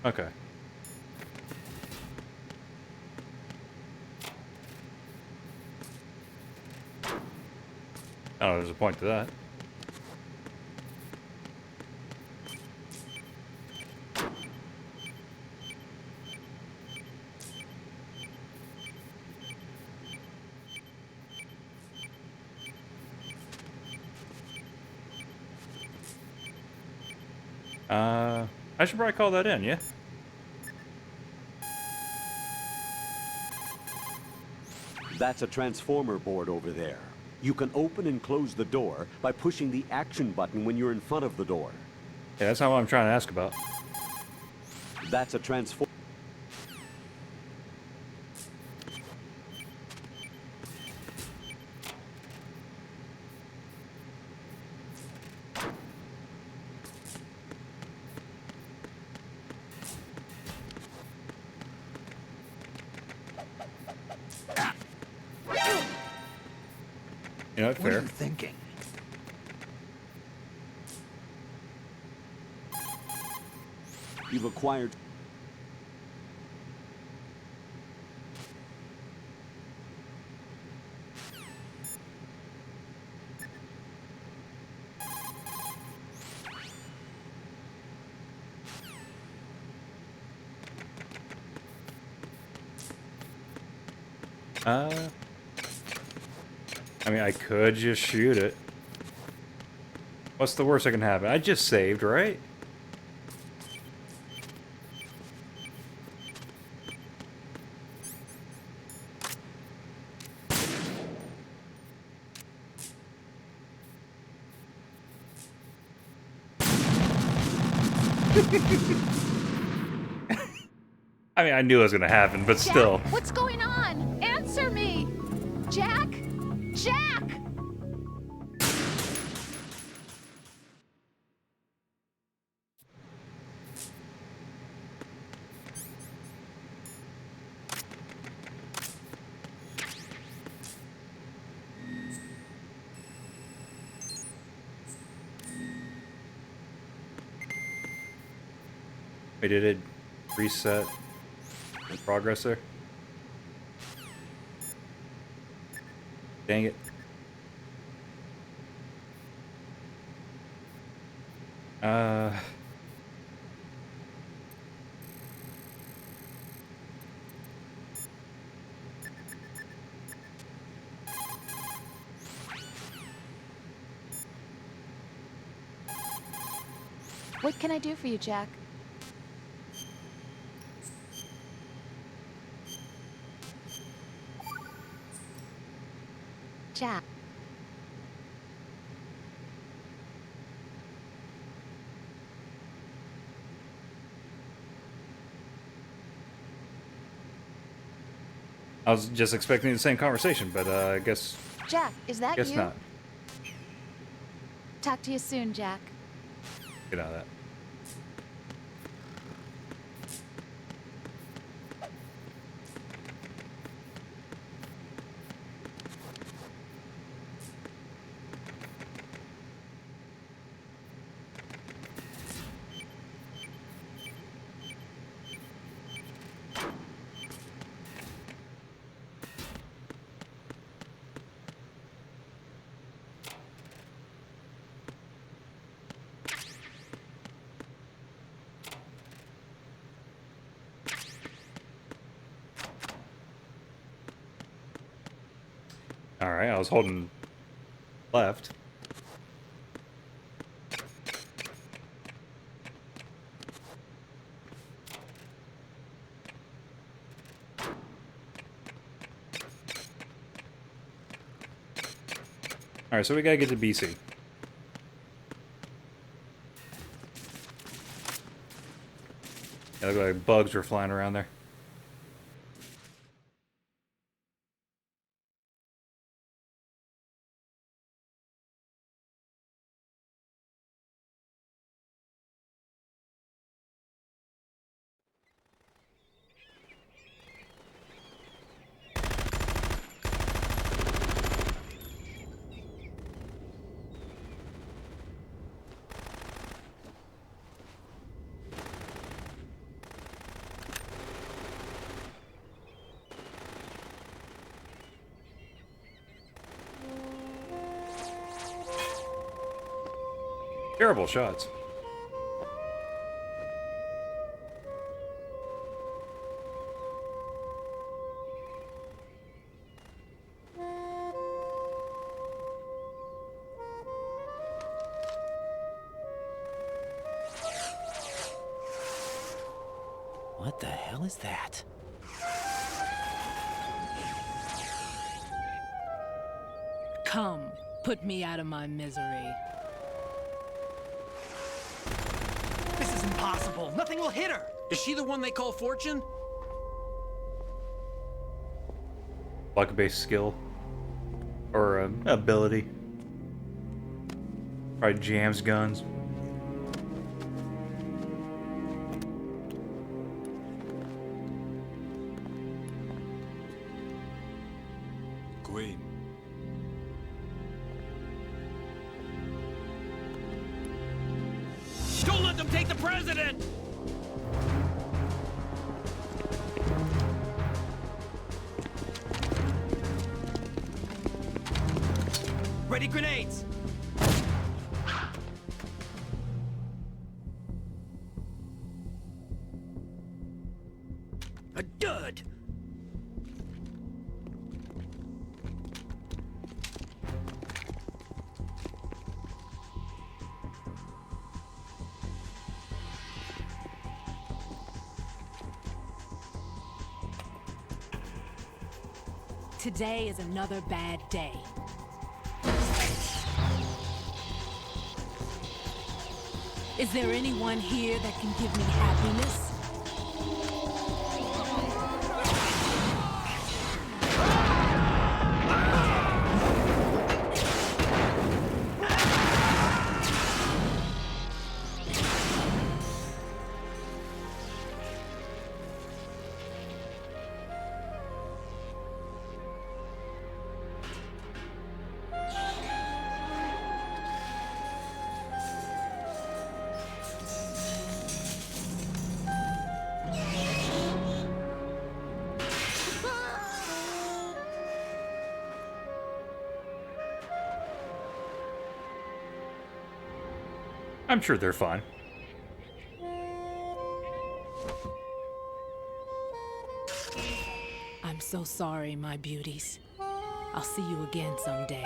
okay. Oh, there's a point to that. I should probably call that in, yeah? That's a transformer board over there. You can open and close the door by pushing the action button when you're in front of the door. Yeah, that's not what I'm trying to ask about. That's a transformer. You know what? What are Fair. you thinking? You've acquired... I mean, I could just shoot it. What's the worst that can happen? I just saved, right? I mean, I knew it was gonna happen, but Jack, still. what's going on? Answer me! Jack? Jack! Wait, did it reset the progress there? Dang it. What can I do for you, Jack? Jack. I was just expecting the same conversation, but I guess Jack, is that you? not. Talk to you soon, Jack. Get out of that. Alright, I was holding left. Alright, so we gotta get to BC. Yeah, look like bugs were flying around there. Terrible shots. What the hell is that? Come, put me out of my misery. This is impossible. Nothing will hit her. Is she the one they call Fortune? Luck-based skill. Or ability. Probably jams guns. Queen. Don't let them take the president! Ready grenades. A dud! Today is another bad day. Is there anyone here that can give me happiness? I'm sure they're fine. I'm so sorry, my beauties. I'll see you again someday.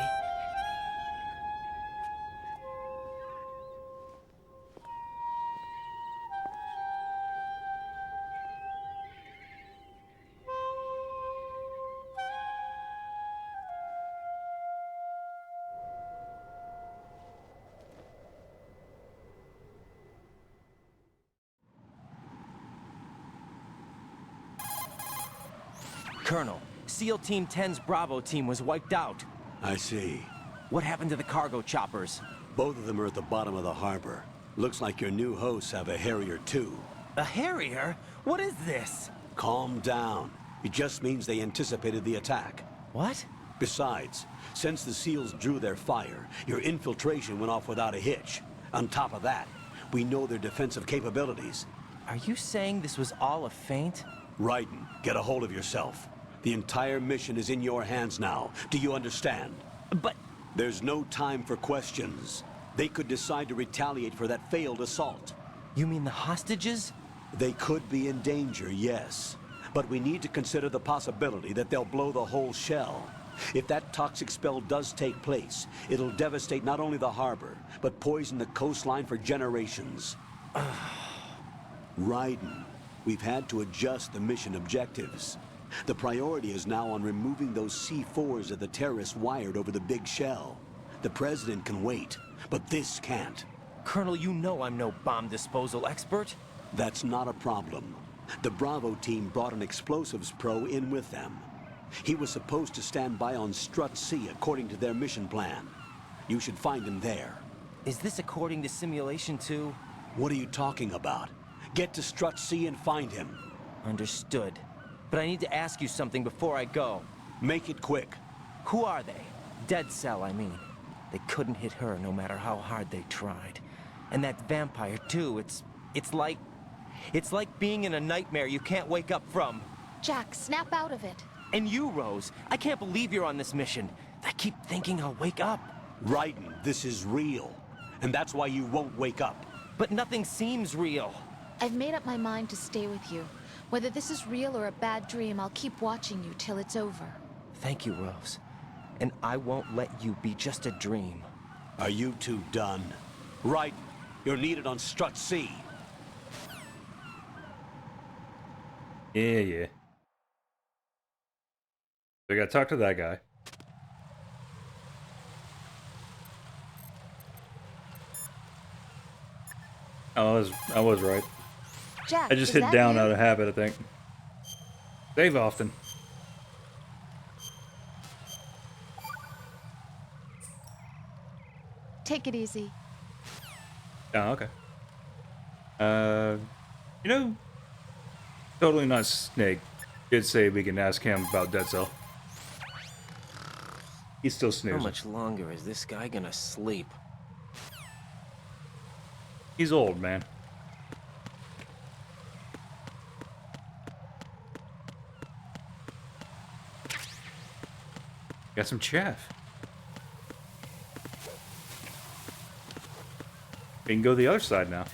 Colonel, SEAL Team 10's Bravo team was wiped out. I see. What happened to the cargo choppers? Both of them are at the bottom of the harbor. Looks like your new hosts have a Harrier too. A Harrier? What is this? Calm down. It just means they anticipated the attack. What? Besides, since the SEALs drew their fire, your infiltration went off without a hitch. On top of that, we know their defensive capabilities. Are you saying this was all a feint? Raiden, get a hold of yourself. The entire mission is in your hands now. Do you understand? But... There's no time for questions. They could decide to retaliate for that failed assault. You mean the hostages? They could be in danger, yes. But we need to consider the possibility that they'll blow the whole shell. If that toxic spell does take place, it'll devastate not only the harbor, but poison the coastline for generations. Raiden, we've had to adjust the mission objectives. The priority is now on removing those C4s that the terrorists wired over the big shell. The president can wait, but this can't. Colonel, you know I'm no bomb disposal expert. That's not a problem. The Bravo team brought an explosives pro in with them. He was supposed to stand by on Strut C according to their mission plan. You should find him there. Is this according to Simulation 2? What are you talking about? Get to Strut C and find him. Understood. But I need to ask you something before I go. Make it quick. Who are they? Dead Cell, I mean. They couldn't hit her no matter how hard they tried. And that vampire, too, it's like being in a nightmare you can't wake up from. Jack, snap out of it. And you, Rose, I can't believe you're on this mission. I keep thinking I'll wake up. Raiden, this is real. And that's why you won't wake up. But nothing seems real. I've made up my mind to stay with you. Whether this is real or a bad dream, I'll keep watching you till it's over. Thank you, Rose. And I won't let you be just a dream. Are you two done? Raiden, you're needed on Strut C. Yeah. We gotta talk to that guy. I was right. Jack, I just is hit that down you? out of habit, I think. Save often. Take it easy. Oh, okay. You know, totally not Snake. Did say we can ask him about Dead Cell. He's still snoozing. How much longer is this guy gonna sleep? He's old, man. Got some chaff. We can go the other side now.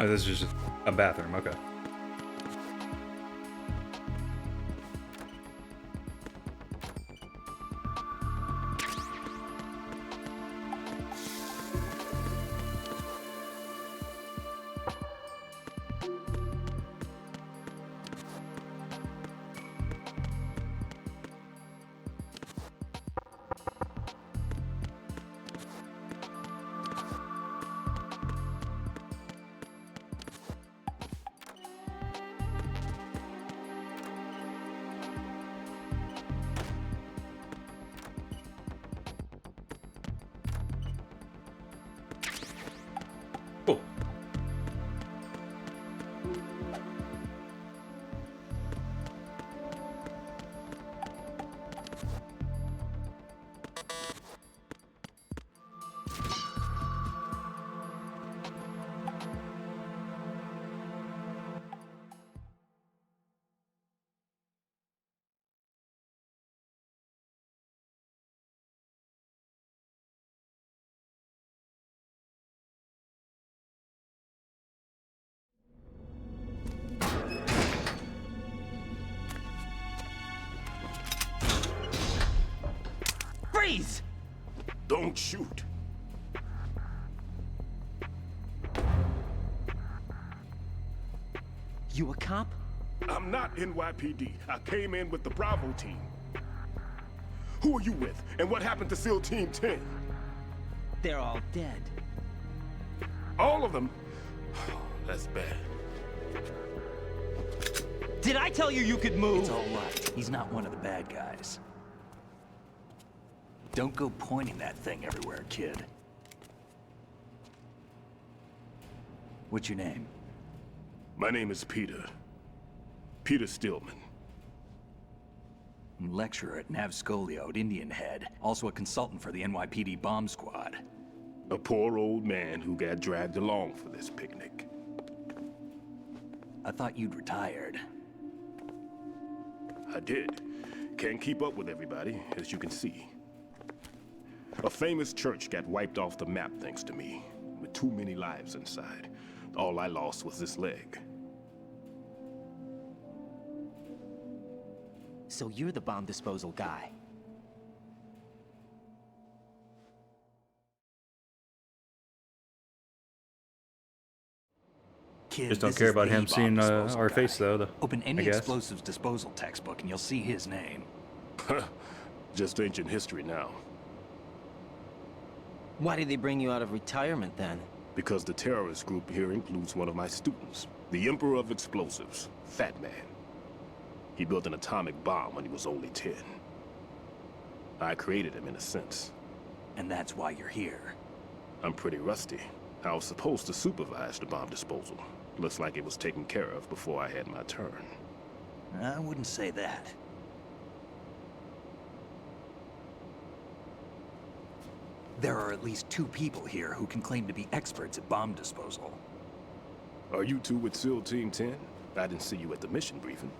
Oh, this is just a bathroom, okay. Cool. Freeze! Don't shoot. You a cop? I'm not NYPD. I came in with the Bravo team. Who are you with? And what happened to SEAL Team 10? They're all dead. All of them? That's bad. Did I tell you you could move? It's all right. He's not one of the bad guys. Don't go pointing that thing everywhere, kid. What's your name? My name is Peter. Peter Stillman. Lecturer at Nav Scolio at Indian Head. Also a consultant for the NYPD bomb squad. A poor old man who got dragged along for this picnic. I thought you'd retired. I did. Can't keep up with everybody, as you can see. A famous church got wiped off the map thanks to me, with too many lives inside. All I lost was this leg. So you're the bomb disposal guy. Kid, Just don't this care is about the him bomb seeing disposal our guy. face, though. Open I any guess. explosives disposal textbook and you'll see his name. Just ancient history now. Why did they bring you out of retirement then? Because the terrorist group here includes one of my students, the Emperor of Explosives, Fat Man. He built an atomic bomb when he was only 10. I created him in a sense. And that's why you're here. I'm pretty rusty. I was supposed to supervise the bomb disposal. Looks like it was taken care of before I had my turn. I wouldn't say that. There are at least 2 people here who can claim to be experts at bomb disposal. Are you two with SEAL Team 10? I didn't see you at the mission briefing.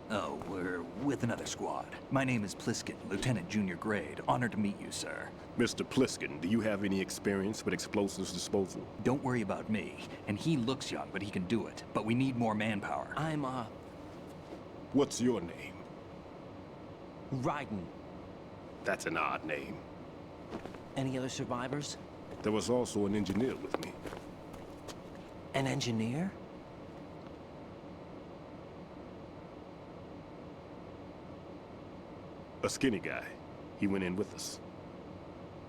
Oh, we're with another squad. My name is Pliskin, Lieutenant Junior Grade. Honored to meet you, sir. Mr. Pliskin, do you have any experience with explosives disposal? Don't worry about me. And he looks young, but he can do it. But we need more manpower. I'm, What's your name? Raiden. That's an odd name. Any other survivors? There was also an engineer with me. An engineer? A skinny guy. He went in with us.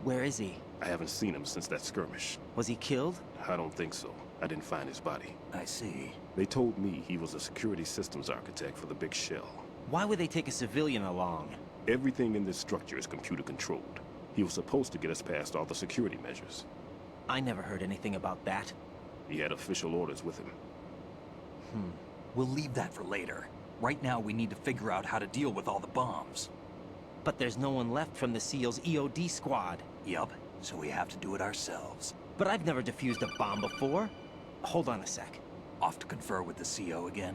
Where is he? I haven't seen him since that skirmish. Was he killed? I don't think so. I didn't find his body. I see. They told me he was a security systems architect for the big shell. Why would they take a civilian along? Everything in this structure is computer controlled. He was supposed to get us past all the security measures. I never heard anything about that. He had official orders with him. We'll leave that for later. Right now, we need to figure out how to deal with all the bombs. But there's no one left from the SEAL's EOD squad. Yup, so we have to do it ourselves. But I've never defused a bomb before. Hold on a sec. Off to confer with the CO again?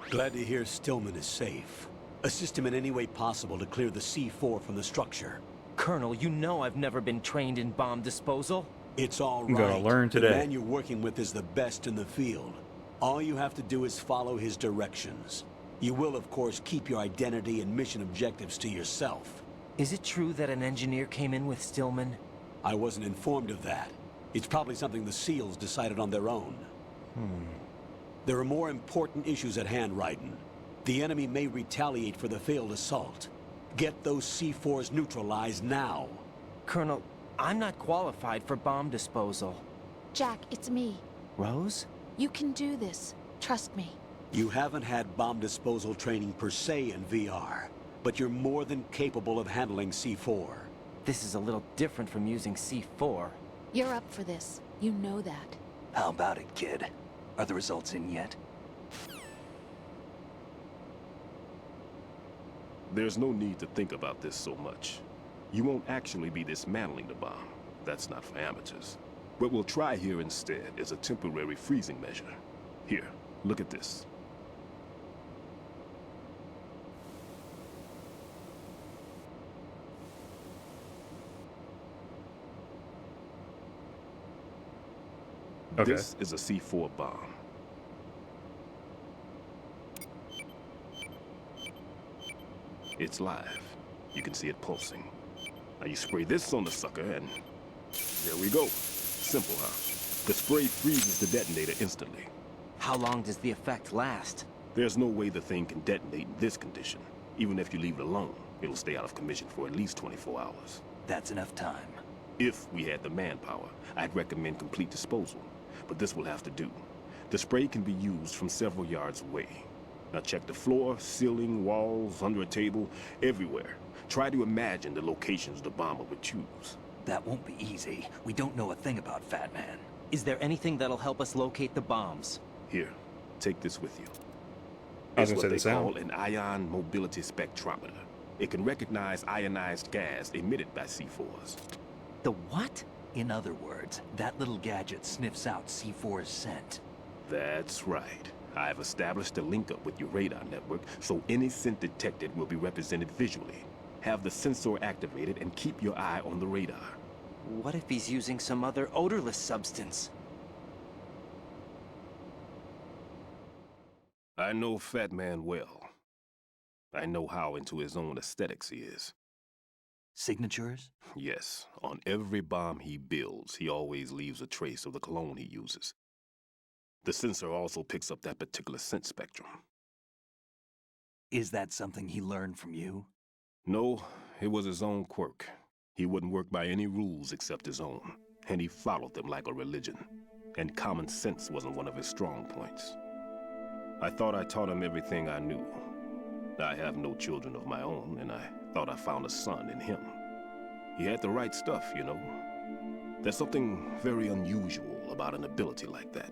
Glad to hear Stillman is safe. Assist him in any way possible to clear the C4 from the structure. Colonel, you know I've never been trained in bomb disposal. It's all right. I'm gonna learn today. The man you're working with is the best in the field. All you have to do is follow his directions. You will, of course, keep your identity and mission objectives to yourself. Is it true that an engineer came in with Stillman? I wasn't informed of that. It's probably something the SEALs decided on their own. There are more important issues at hand, Raiden. The enemy may retaliate for the failed assault. Get those C4s neutralized now. Colonel, I'm not qualified for bomb disposal. Jack, it's me. Rose? You can do this. Trust me. You haven't had bomb disposal training per se in VR, but you're more than capable of handling C4. This is a little different from using C4. You're up for this. You know that. How about it, kid? Are the results in yet? There's no need to think about this so much. You won't actually be dismantling the bomb. That's not for amateurs. What we'll try here instead is a temporary freezing measure. Here, look at this. Okay. This is a C4 bomb. It's live. You can see it pulsing. Now you spray this on the sucker and there we go. Simple, huh? The spray freezes the detonator instantly. How long does the effect last? There's no way the thing can detonate in this condition. Even if you leave it alone, it'll stay out of commission for at least 24 hours. That's enough time. If we had the manpower, I'd recommend complete disposal. But this will have to do. The spray can be used from several yards away. Now check the floor, ceiling, walls, under a table, everywhere. Try to imagine the locations the bomber would choose. That won't be easy. We don't know a thing about Fat Man. Is there anything that'll help us locate the bombs? Here, take this with you. I was It's gonna what say they the call sound. an ion mobility spectrometer. It can recognize ionized gas emitted by C4s. The what? In other words, that little gadget sniffs out C4's scent. That's right. I've established a link up with your radar network, so any scent detected will be represented visually. Have the sensor activated and keep your eye on the radar. What if he's using some other odorless substance? I know Fat Man well. I know how into his own aesthetics he is. Signatures? Yes, on every bomb he builds, he always leaves a trace of the cologne he uses. The sensor also picks up that particular scent spectrum. Is that something he learned from you? No, it was his own quirk. He wouldn't work by any rules except his own, and he followed them like a religion. And common sense wasn't one of his strong points. I thought I taught him everything I knew. I have no children of my own, and I thought I found a son in him. He had the right stuff, you know. There's something very unusual about an ability like that.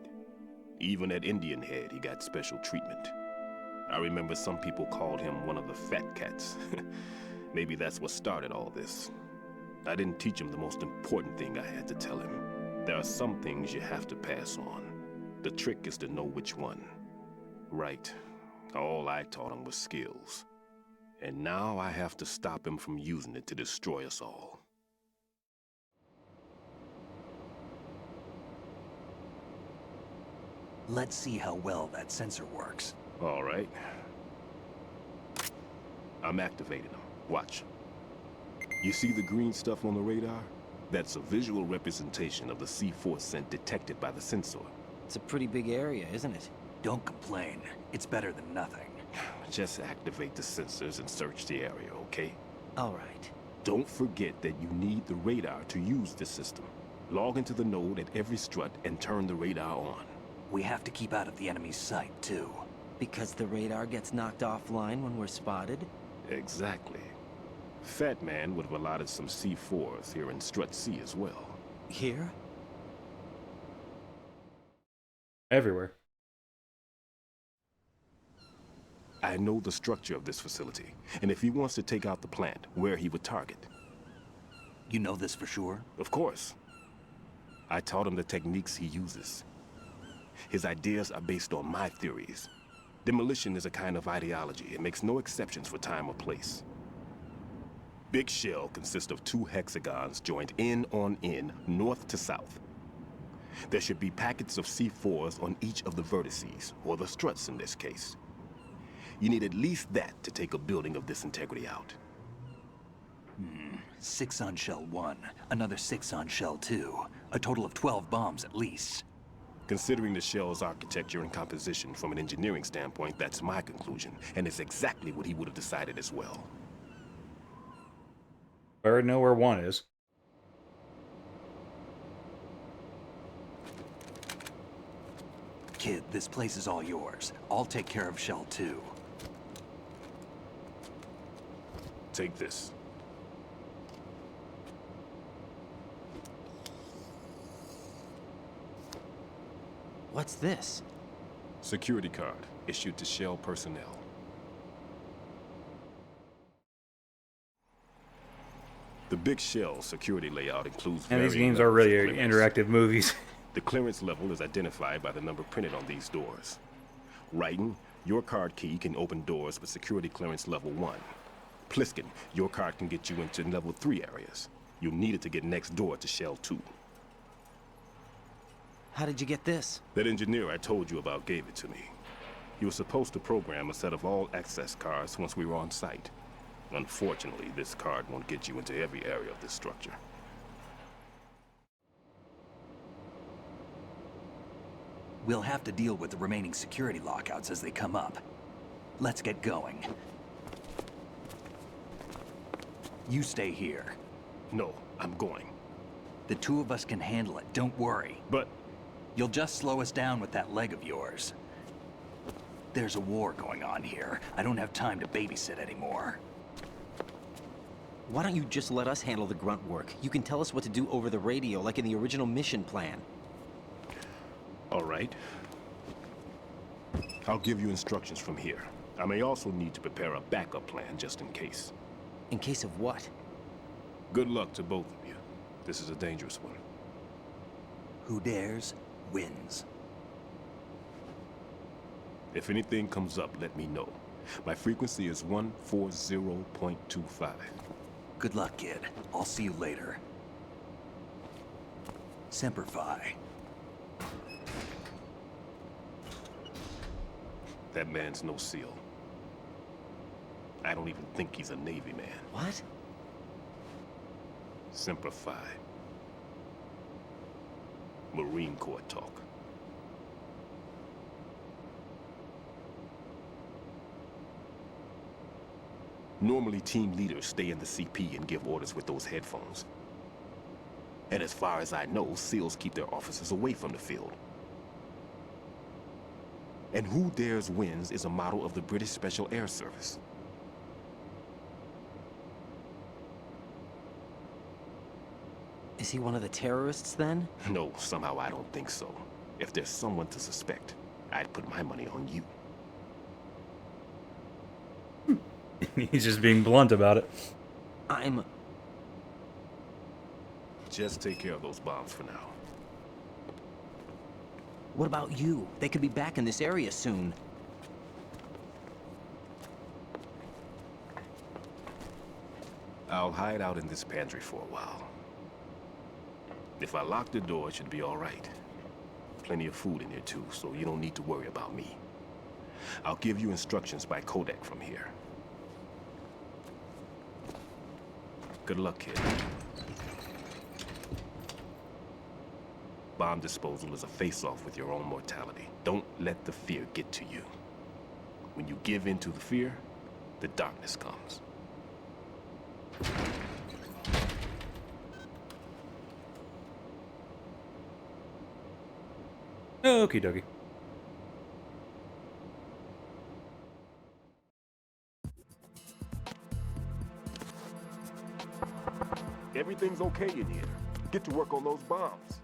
Even at Indian Head, he got special treatment. I remember some people called him one of the fat cats. Maybe that's what started all this. I didn't teach him the most important thing I had to tell him. There are some things you have to pass on. The trick is to know which one. Right. All I taught him was skills. And now I have to stop him from using it to destroy us all. Let's see how well that sensor works. All right. I'm activating them. Watch. You see the green stuff on the radar? That's a visual representation of the C4 scent detected by the sensor. It's a pretty big area, isn't it? Don't complain. It's better than nothing. Just activate the sensors and search the area, okay? All right. Don't forget that you need the radar to use this system. Log into the node at every strut and turn the radar on. We have to keep out of the enemy's sight, too. Because the radar gets knocked offline when we're spotted? Exactly. Fat Man would have allotted some C4s here in Strut C as well. Here? Everywhere. I know the structure of this facility, and if he wants to take out the plant, where he would target. You know this for sure? Of course. I taught him the techniques he uses. His ideas are based on my theories. Demolition is a kind of ideology. It makes no exceptions for time or place. Big shell consists of 2 hexagons joined end on end, north to south. There should be packets of C4s on each of the vertices, or the struts in this case. You need at least that to take a building of this integrity out. 6 on shell 1, another 6 on shell 2. A total of 12 bombs at least. Considering the shell's architecture and composition from an engineering standpoint, that's my conclusion, and it's exactly what he would have decided as well. I already know where 1 is. Kid, this place is all yours. I'll take care of shell 2. Take this. What's this? Security card, issued to Shell personnel. The Big Shell security layout includes And these varying games are levels of really clearance. interactive movies. The clearance level is identified by the number printed on these doors. Writing, your card key can open doors with security clearance level 1. Pliskin, your card can get you into level 3 areas. You'll need it to get next door to Shell 2. How did you get this? That engineer I told you about gave it to me. He was supposed to program a set of all access cards once we were on site. Unfortunately, this card won't get you into every area of this structure. We'll have to deal with the remaining security lockouts as they come up. Let's get going. You stay here. No, I'm going. The 2 of us can handle it, don't worry. But... You'll just slow us down with that leg of yours. There's a war going on here. I don't have time to babysit anymore. Why don't you just let us handle the grunt work? You can tell us what to do over the radio, like in the original mission plan. All right. I'll give you instructions from here. I may also need to prepare a backup plan just in case. In case of what? Good luck to both of you. This is a dangerous one. Who dares, wins. If anything comes up, let me know. My frequency is 140.25. Good luck, kid. I'll see you later. Semper Fi. That man's no SEAL. I don't even think he's a Navy man. What? Semper Fi. Marine Corps talk. Normally, team leaders stay in the CP and give orders with those headphones. And as far as I know, SEALs keep their officers away from the field. And Who Dares Wins is a model of the British Special Air Service. Is he one of the terrorists then? No, somehow I don't think so. If there's someone to suspect, I'd put my money on you. He's just being blunt about it. Just take care of those bombs for now. What about you? They could be back in this area soon. I'll hide out in this pantry for a while. If I lock the door, it should be all right. Plenty of food in here too, so you don't need to worry about me. I'll give you instructions by codec from here. Good luck, kid. Bomb disposal is a face-off with your own mortality. Don't let the fear get to you. When you give in to the fear, the darkness comes. Okie dokie. Everything's okay in here. Get to work on those bombs.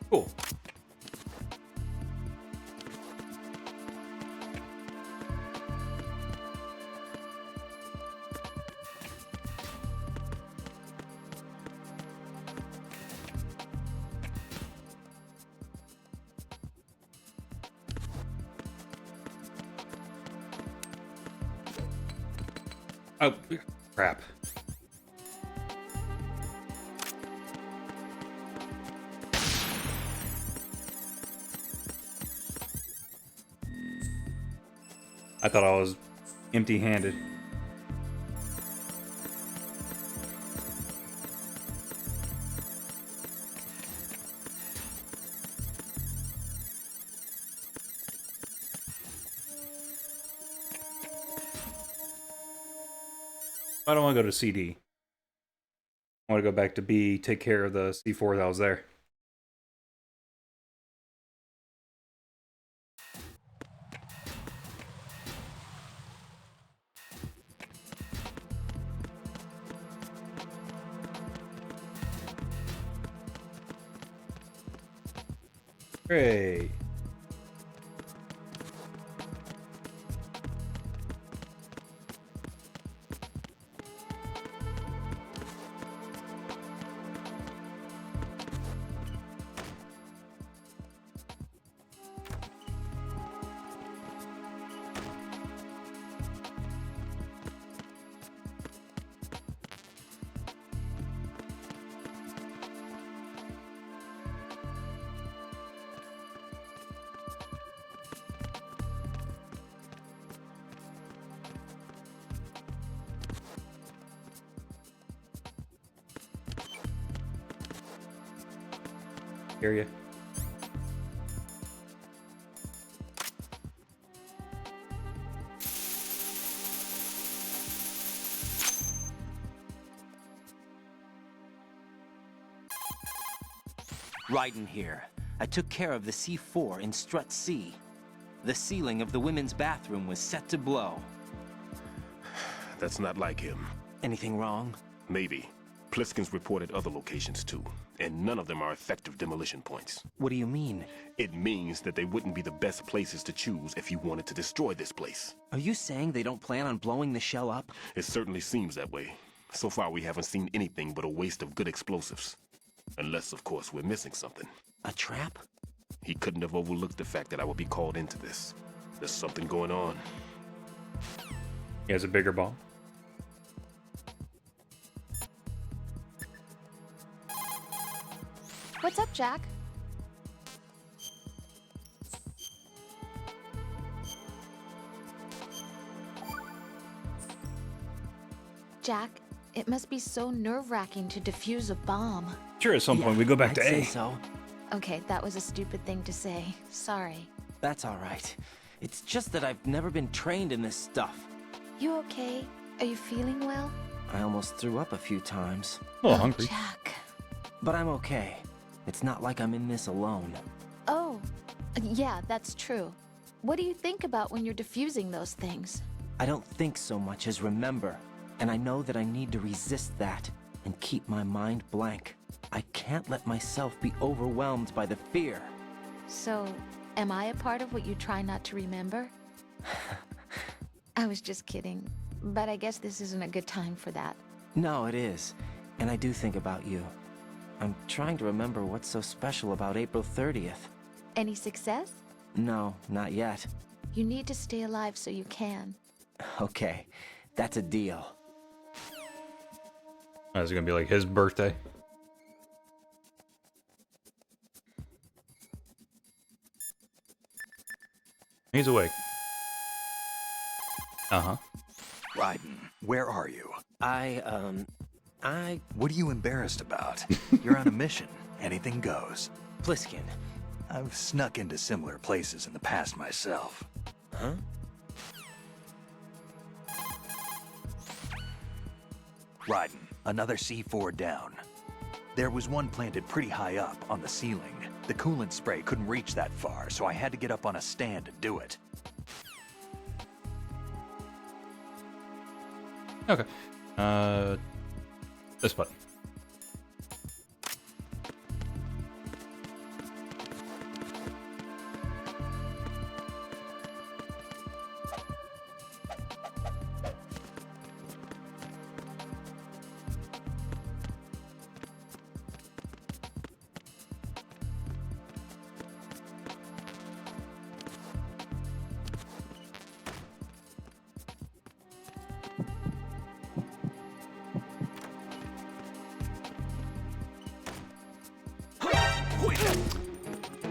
Cool. Oh, crap. I thought I was empty-handed. I don't want to go to CD. I want to go back to B, take care of the C4 that was there. Great. Area. Raiden here. I took care of the C4 in Strut C. The ceiling of the women's bathroom was set to blow. That's not like him. Anything wrong? Maybe. Pliskin's reported other locations too, and none of them are effective demolition points. What do you mean? It means that they wouldn't be the best places to choose if you wanted to destroy this place. Are you saying they don't plan on blowing the shell up? It certainly seems that way. So far we haven't seen anything but a waste of good explosives. Unless, of course, we're missing something. A trap? He couldn't have overlooked the fact that I would be called into this. There's something going on. He has a bigger bomb. What's up, Jack? Jack, it must be so nerve-wracking to defuse a bomb. Sure, at some point we go back to I'd say A. so. Okay, that was a stupid thing to say. Sorry. That's all right. It's just that I've never been trained in this stuff. You okay? Are you feeling well? I almost threw up a few times. A little hungry. Jack. But I'm okay. It's not like I'm in this alone. Oh, yeah, that's true. What do you think about when you're defusing those things? I don't think so much as remember. And I know that I need to resist that and keep my mind blank. I can't let myself be overwhelmed by the fear. So, am I a part of what you try not to remember? I was just kidding, but I guess this isn't a good time for that. No, it is. And I do think about you. I'm trying to remember what's so special about April 30th. Any success? No, not yet. You need to stay alive so you can. Okay, that's a deal. Oh, is it gonna be like his birthday? He's awake. Uh-huh. Raiden, where are you? What are you embarrassed about? You're on a mission. Anything goes. Pliskin. I've snuck into similar places in the past myself. Huh? Raiden, another C4 down. There was one planted pretty high up on the ceiling. The coolant spray couldn't reach that far, so I had to get up on a stand and do it. Okay. This button.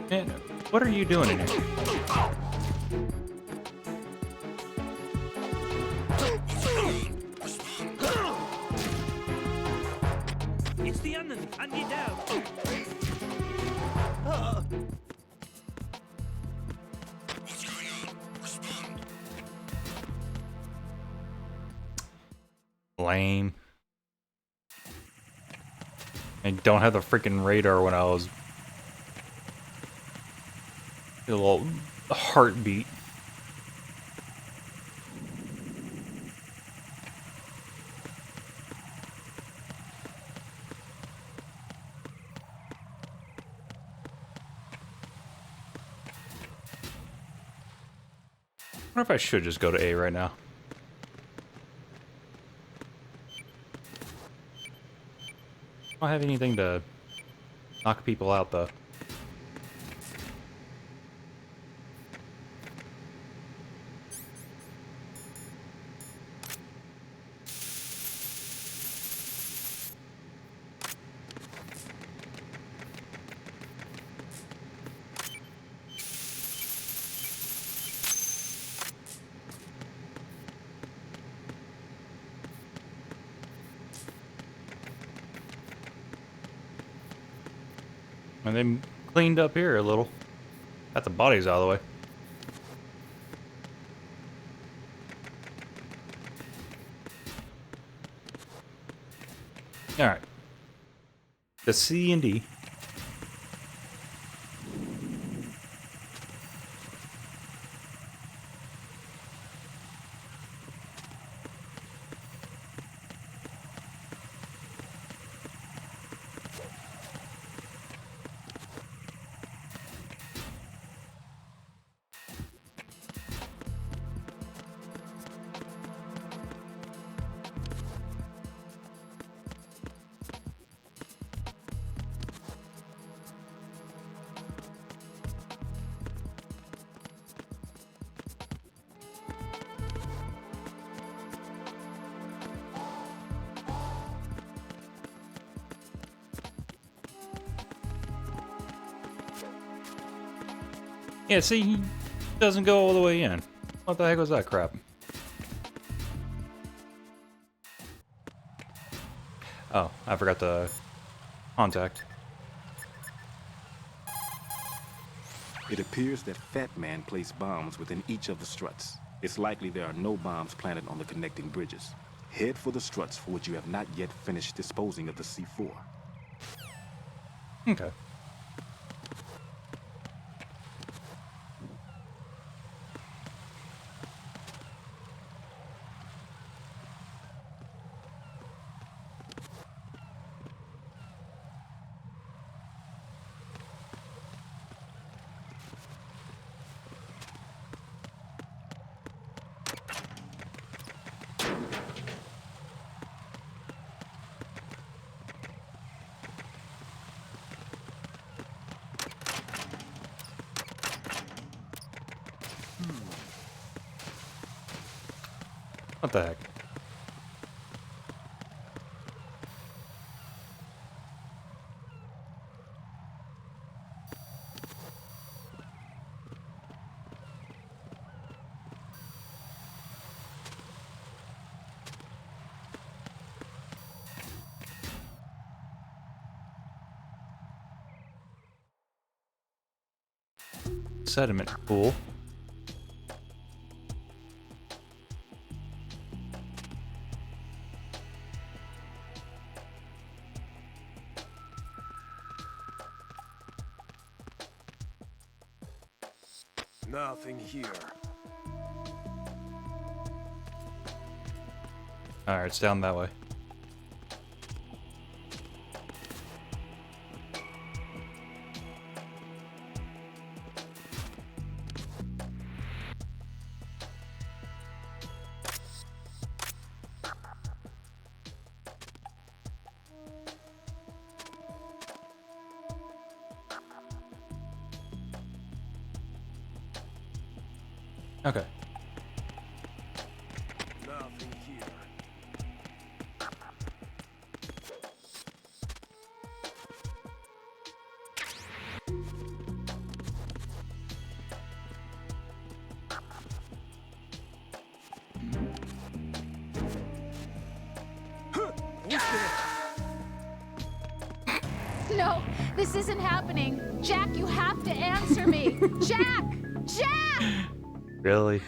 Man, what are you doing in here? It's the onion. I need out. What's going on? Respond. Lame. I don't have the freaking radar when I was a little heartbeat. I wonder if I should just go to A right now. I don't have anything to knock people out though. And they cleaned up here a little. Got the bodies out of the way. Alright. The C and D. Yeah, see, he doesn't go all the way in. What the heck was that crap? Oh, I forgot to contact. It appears that Fat Man placed bombs within each of the struts. It's likely there are no bombs planted on the connecting bridges. Head for the struts for which you have not yet finished disposing of the C4. Okay. What the heck? Sediment pool. Nothing here. Alright, it's down that way. Okay. Nothing here. No, this isn't happening. Jack, you have to answer me. Jack! Jack! Really?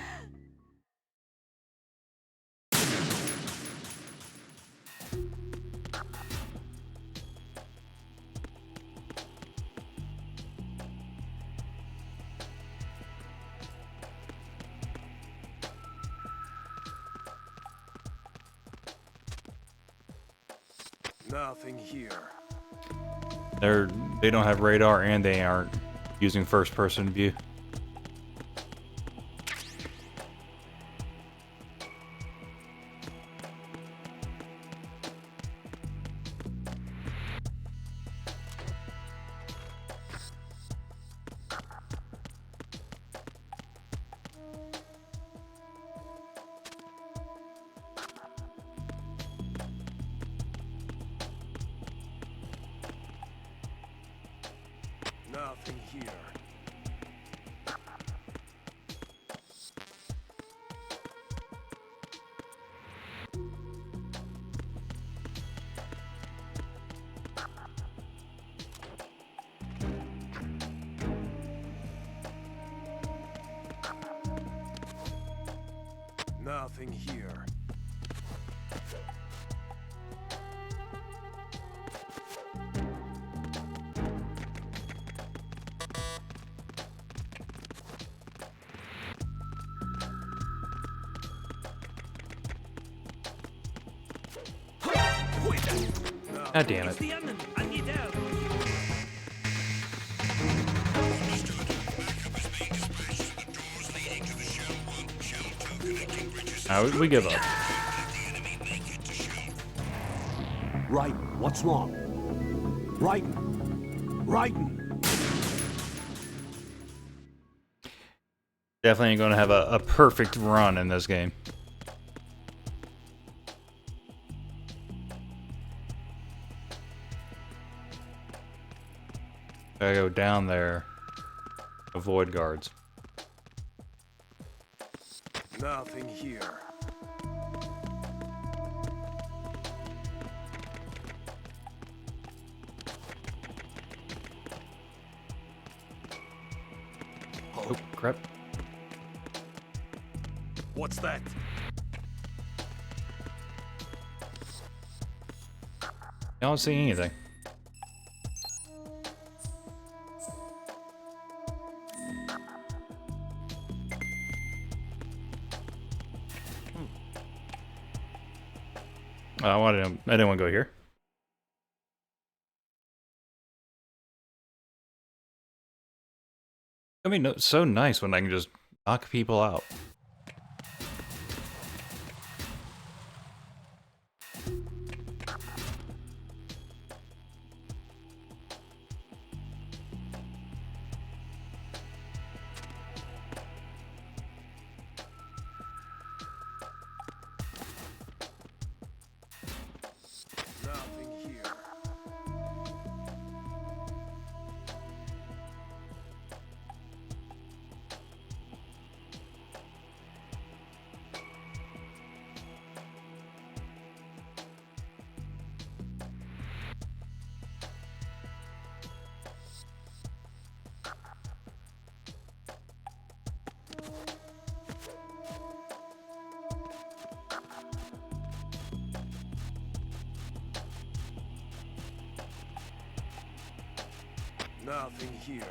Nothing here. They don't have radar and they aren't using first person view. Nothing here. Nothing here. God damn it. The enemy, I need help. We give up. Right, what's wrong? Raiden! Raiden! Definitely ain't gonna have a perfect run in this game. Gotta go down there. Avoid guards. Nothing here. Oh, crap. What's that? I don't see anything. I didn't want to go here. I mean, it's so nice when I can just knock people out. Nothing here. Nothing here.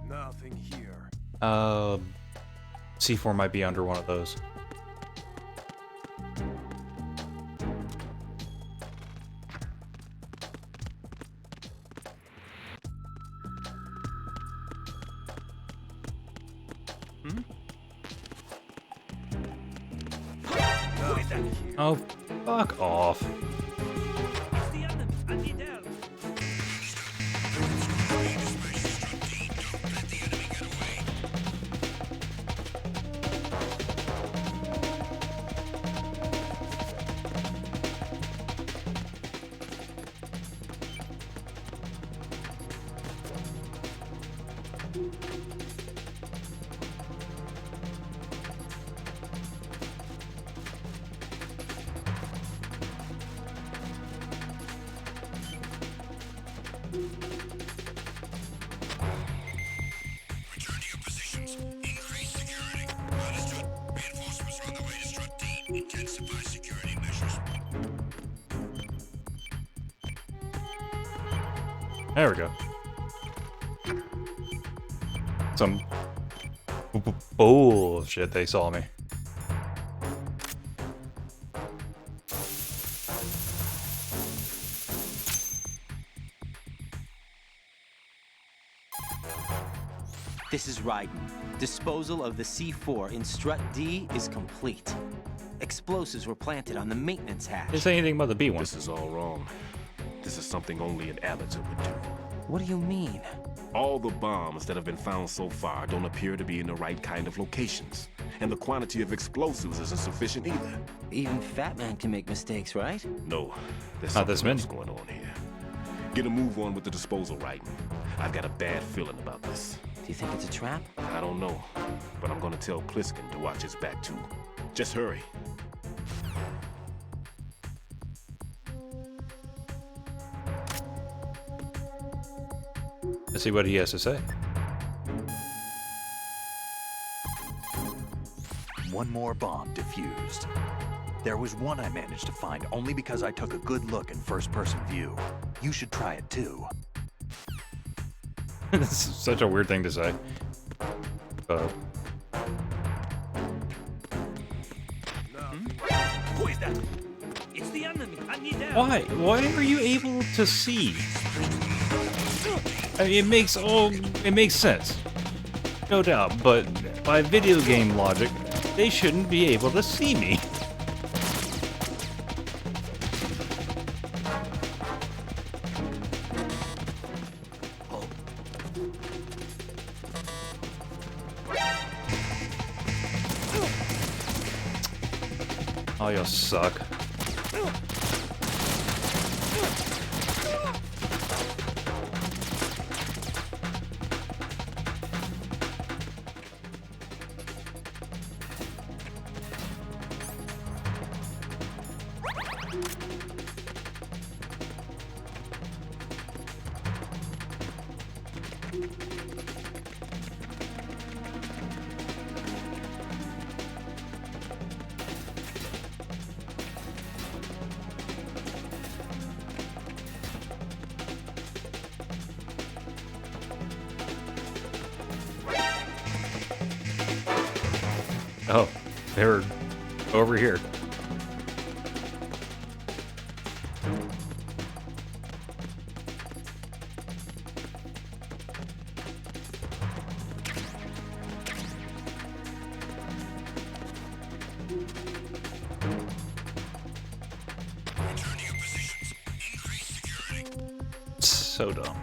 Nothing here. C4 might be under one of those. Oh, fuck off. It's the enemy. I need help. Return to your positions. Increase security. Understood. Reinforcements are on the way to Strut D. Intensify security measures. There we go. Some bullshit, they saw me. This is Raiden. Disposal of the C4 in Strut D is complete. Explosives were planted on the maintenance hatch. Didn't say anything about the B one. This is all wrong. This is something only an amateur would do. What do you mean? All the bombs that have been found so far don't appear to be in the right kind of locations. And the quantity of explosives isn't sufficient either. Even Fat Man can make mistakes, right? No, there's Not this something many. else going on here. Get a move on with the disposal, Raiden. I've got a bad feeling about this. Do you think it's a trap? I don't know, but I'm gonna tell Pliskin to watch his back too. Just hurry. Let's see what he has to say. One more bomb defused. There was one I managed to find only because I took a good look in first-person view. You should try it too. This is such a weird thing to say. Who is that? It's the enemy. I need help. Why? Why are you able to see? I mean, it makes sense. No doubt, but by video game logic, they shouldn't be able to see me. Oh, you suck. Oh, they're over here. Return to your positions. Increase security. So dumb.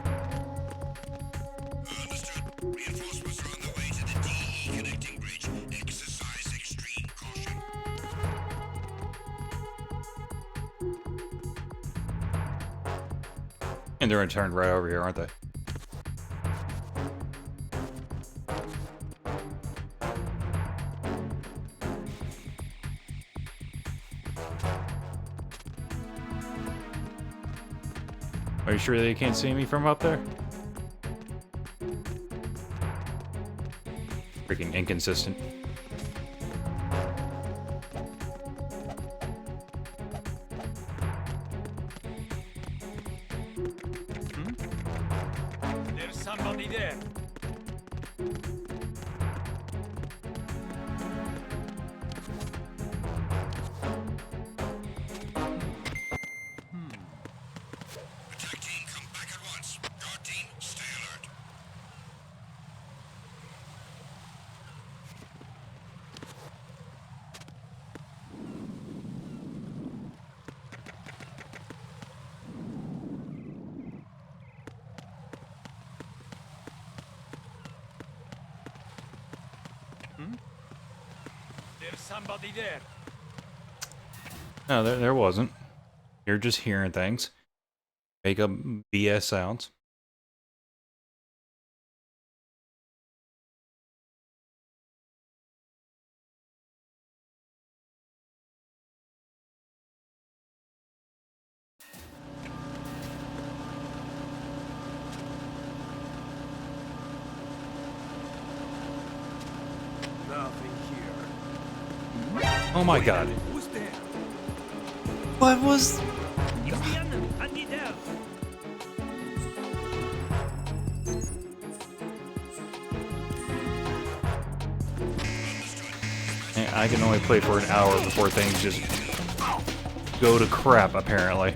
Understood. Reinforcements are on the way to the DE connecting bridge. Exercise extreme caution. And they're turned right over here, aren't they? Are you sure they can't see me from up there? Freaking inconsistent. There's somebody there. Attack team, come back at once. Guard team, stay alert. There's somebody there. No, there wasn't. You're just hearing things. Make up BS sounds. Nothing here. Oh my god. Who's there? What was... It's the enemy. I need help. I can only play for an hour before things just go to crap, apparently.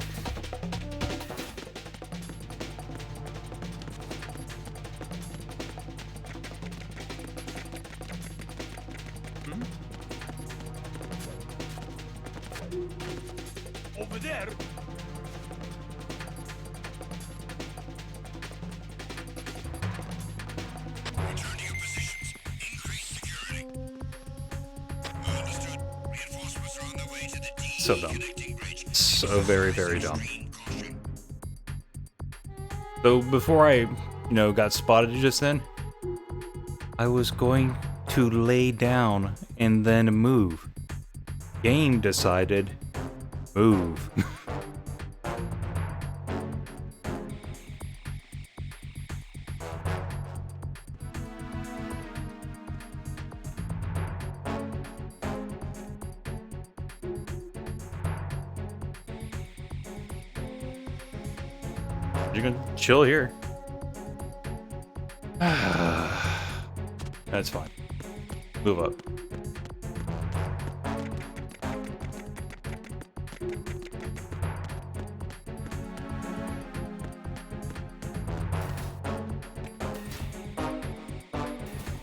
Over there. Return to your positions. Increase security. Understood. Reinforcements are on the way to the DE So dumb. connecting bridge. So very, very dumb. Extreme caution. So before I, got spotted just then, I was going to lay down and then move. Game decided, move. You're gonna chill here. That's fine. Move up.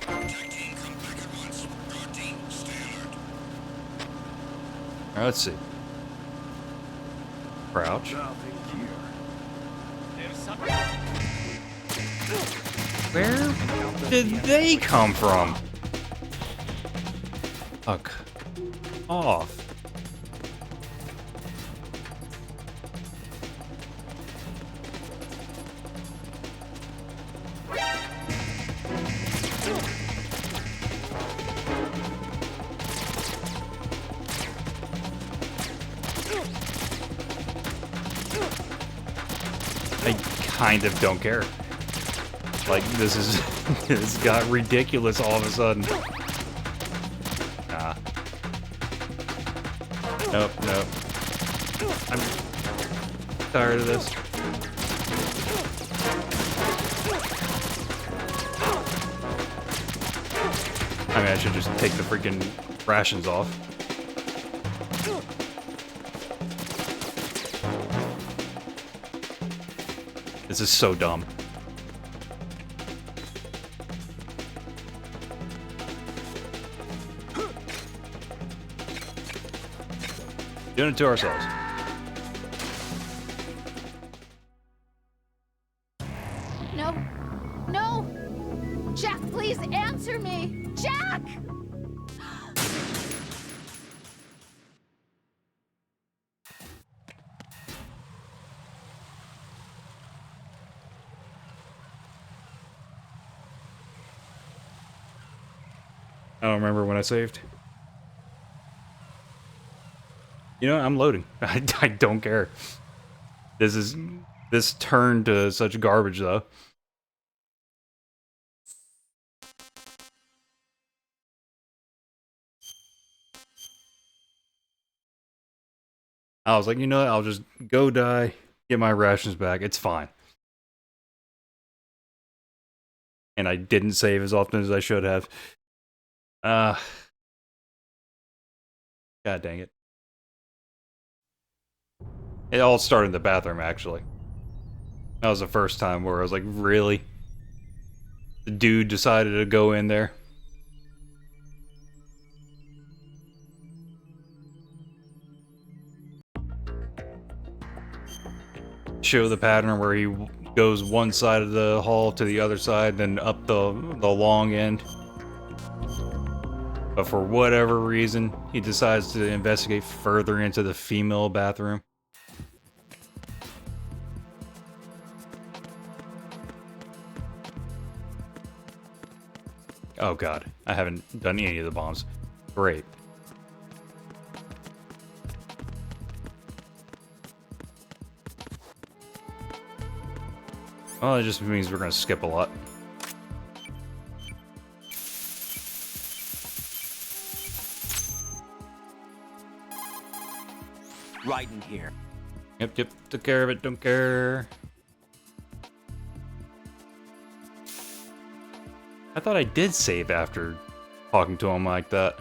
Attack team, come back at once. Guard team, stay alert. All right, let's see. Crouch. Nothing here. There's somebody. Where did they come from? Fuck off. kind of don't care. Like, this is... this got ridiculous all of a sudden. Ah. Nope, nope. I'm tired of this. I mean, I should just take the freaking rations off. This is so dumb. Doing it to ourselves. No. No! Jack, please answer me! Jack! I don't remember when I saved. You know, I'm loading. I don't care. This turned to such garbage, though. I was like, you know what? I'll just go die, get my rations back. It's fine. And I didn't save as often as I should have. God dang it. It all started in the bathroom, actually. That was the first time where I was like, really? The dude decided to go in there. Show the pattern where he goes one side of the hall to the other side, then up the long end. But for whatever reason, he decides to investigate further into the female bathroom. Oh god, I haven't done any of the bombs. Great. Well, it just means we're gonna skip a lot. Right in here. Yep, took care of it, don't care. I thought I did save after talking to him like that.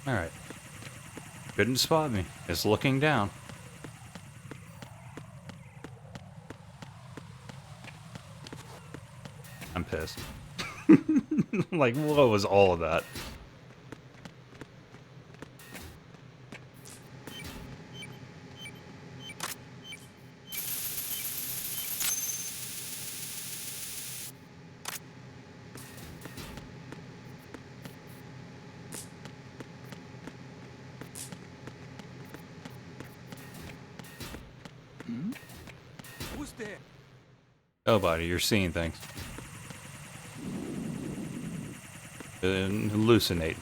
Alright. Couldn't spot me. Just looking down. I'm pissed. Like, what was all of that? Who's there? Oh, buddy, you're seeing things. Hallucinate.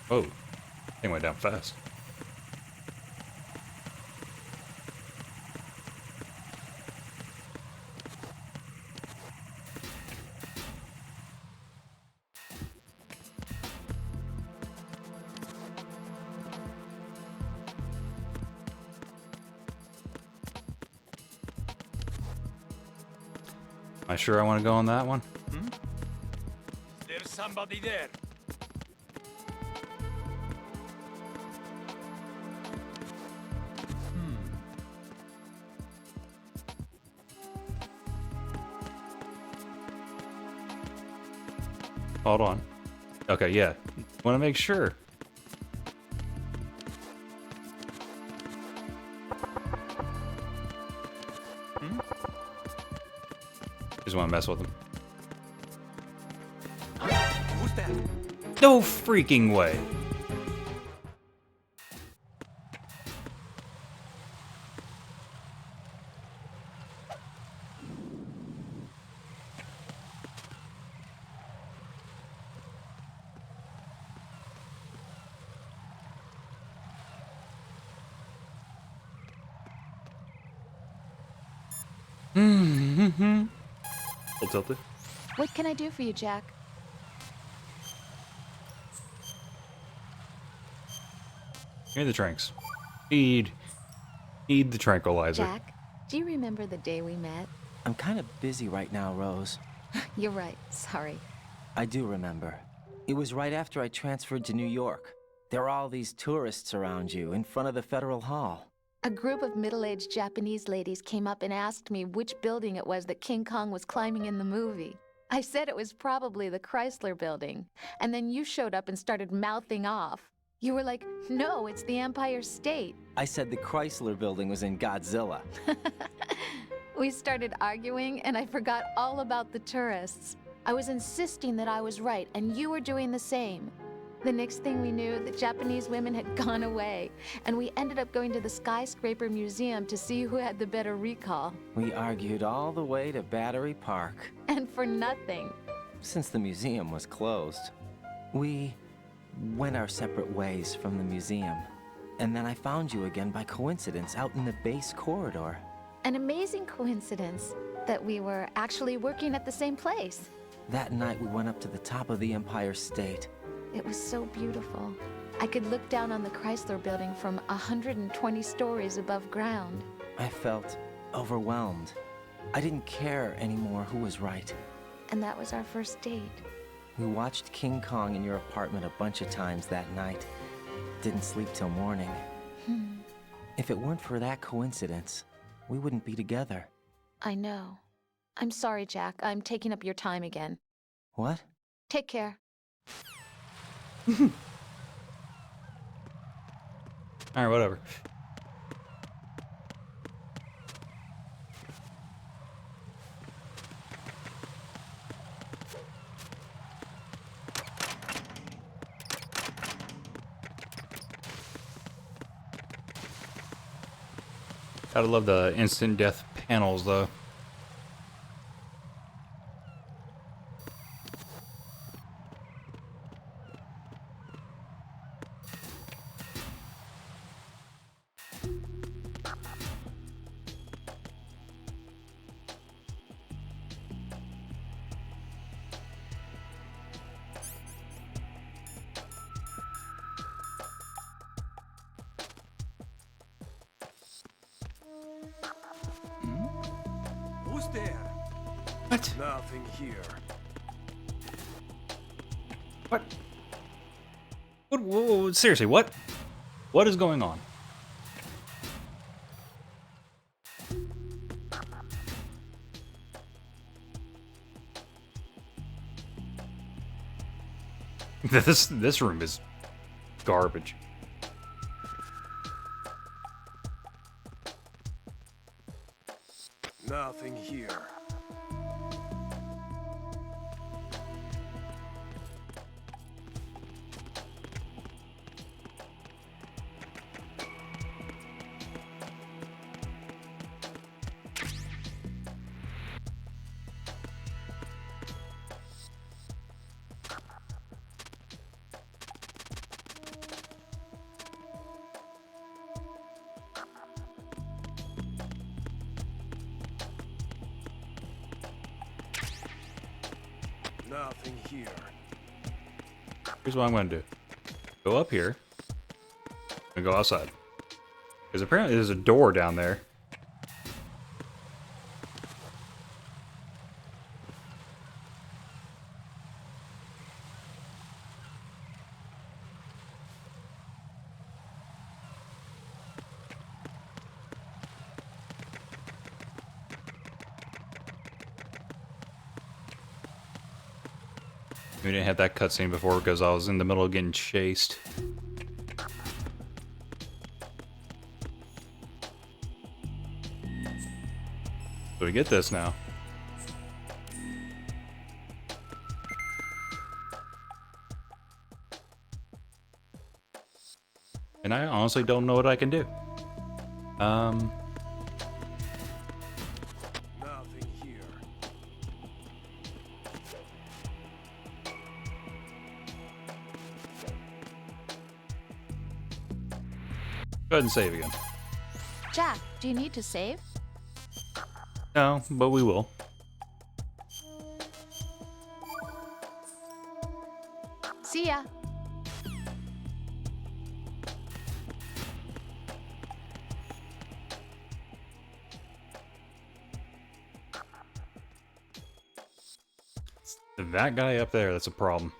Oh, thing went down fast. Am I sure I want to go on that one? There's somebody there. Hold on. Okay, yeah. Want to make sure. want to mess with him. Who's that? No freaking way. Mm-hmm. Little tilted. What can I do for you, Jack? Give me the tranks. Need the tranquilizer. Jack, do you remember the day we met? I'm kind of busy right now, Rose. You're right. Sorry. I do remember. It was right after I transferred to New York. There are all these tourists around you in front of the Federal Hall. A group of middle-aged Japanese ladies came up and asked me which building it was that King Kong was climbing in the movie. I said it was probably the Chrysler Building, and then you showed up and started mouthing off. You were like, no, it's the Empire State. I said the Chrysler Building was in Godzilla. We started arguing, and I forgot all about the tourists. I was insisting that I was right, and you were doing the same. The next thing we knew, the Japanese women had gone away, and we ended up going to the Skyscraper Museum to see who had the better recall. We argued all the way to Battery Park. And for nothing. Since the museum was closed. We went our separate ways from the museum. And then I found you again by coincidence out in the base corridor. An amazing coincidence that we were actually working at the same place. That night we went up to the top of the Empire State. It was so beautiful. I could look down on the Chrysler Building from 120 stories above ground. I felt overwhelmed. I didn't care anymore who was right. And that was our first date. We watched King Kong in your apartment a bunch of times that night. Didn't sleep till morning. If it weren't for that coincidence, we wouldn't be together. I know. I'm sorry, Jack. I'm taking up your time again. What? Take care. Alright, whatever. Gotta love the instant death panels, though. Who's there? What? Nothing here. What? Seriously, what? What is going on? This room is garbage. Nothing here. Nothing here. Here's what I'm gonna do. Go up here. And go outside. Because apparently there's a door down there. We didn't have that cutscene before because I was in the middle of getting chased. So we get this now. And I honestly don't know what I can do. Nothing here. Go ahead and save again. Jack, do you need to save? No, but we will. See ya. That guy up there, that's a problem.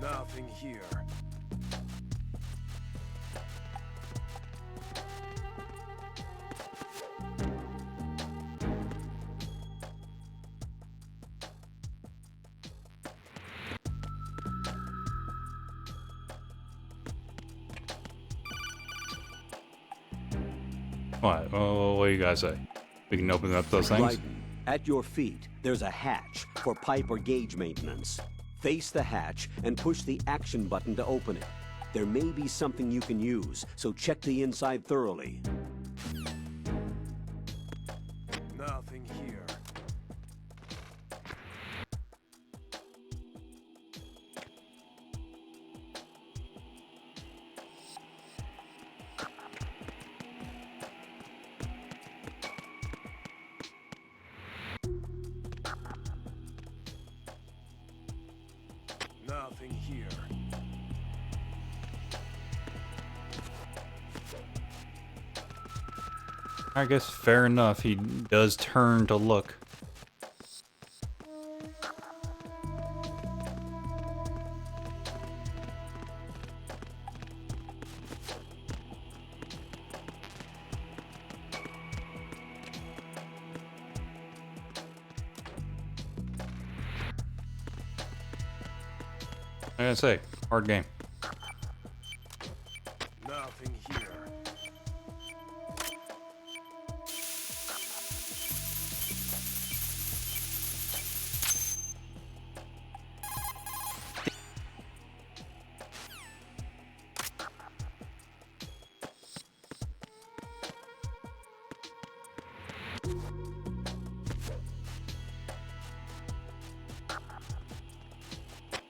Nothing here. What? What do you guys say? We can open up those things? Right. At your feet, there's a hatch for pipe or gauge maintenance. Face the hatch and push the action button to open it. There may be something you can use, so check the inside thoroughly. Nothing here. Nothing here. I guess fair enough, he does turn to look. I gotta say, hard game. Nothing here.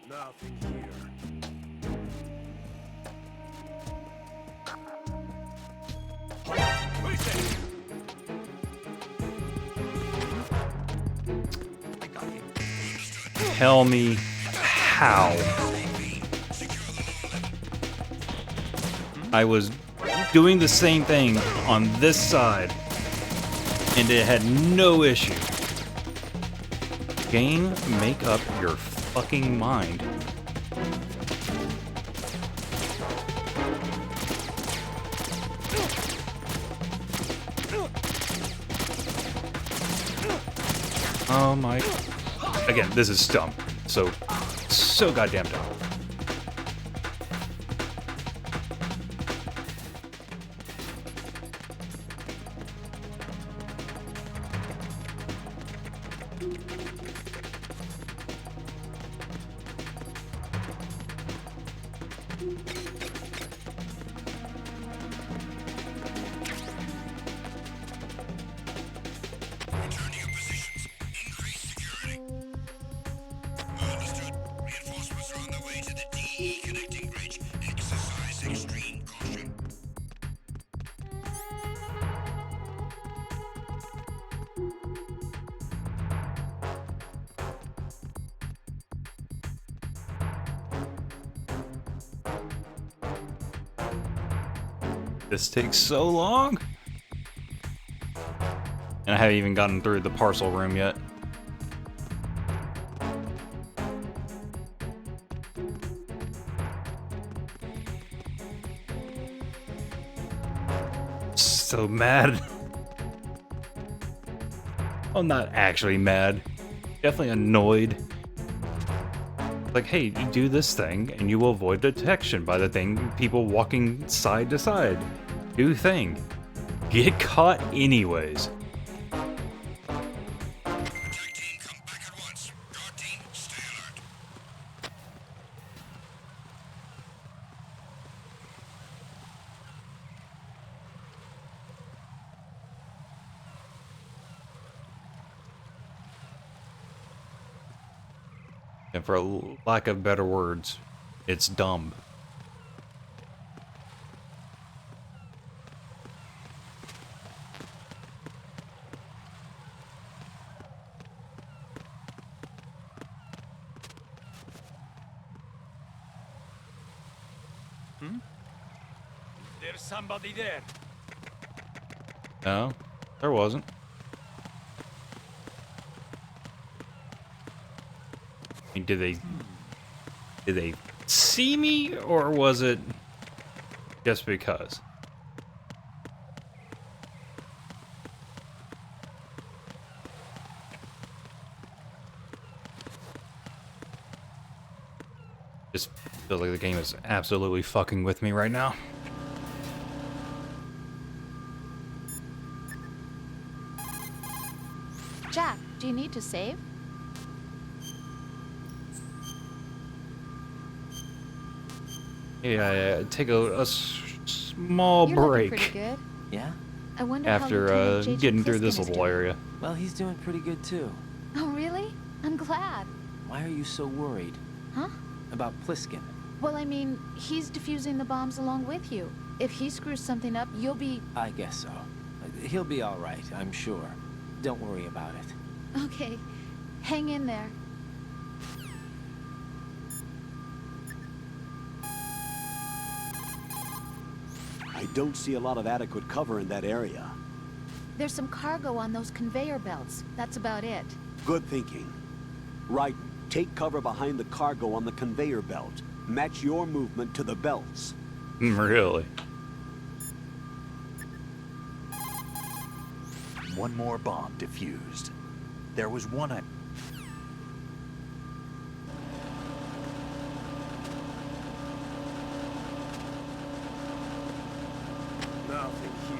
Nothing here. Tell me how. I was doing the same thing on this side, and it had no issue. Game, make up your fucking mind. Oh my... Again, this is dumb. So goddamn dumb. Return to your positions. Increase security. Understood. Reinforcements are on their way to the Deadeyee connecting bridge. Exercise extreme caution. This takes so long. And I haven't even gotten through the parcel room yet. So mad. I'm not actually mad. Definitely annoyed. Like, hey, you do this thing and you will avoid detection by the thing, people walking side to side. Do thing. Get caught anyways. Tag team, come back at once. Guard team, stay alert. And for lack of better words, it's dumb. There's somebody there. No, there wasn't. I mean, did they see me, or was it just because? Just feels like the game is absolutely fucking with me right now. Jack, do you need to save? Yeah, take a small You're looking break pretty good. Yeah? I wonder after how Lieutenant J.J. getting through Pliskin this is little doing. area. Well, he's doing pretty good too. Oh, really? I'm glad. Why are you so worried? Huh? About Pliskin? Well, I mean, he's defusing the bombs along with you. If he screws something up, you'll be... I guess so. He'll be all right, I'm sure. Don't worry about it. Okay. Hang in there. I don't see a lot of adequate cover in that area. There's some cargo on those conveyor belts. That's about it. Good thinking. Right, take cover behind the cargo on the conveyor belt. Match your movement to the belts. Really? One more bomb defused. There was one I... Nothing here.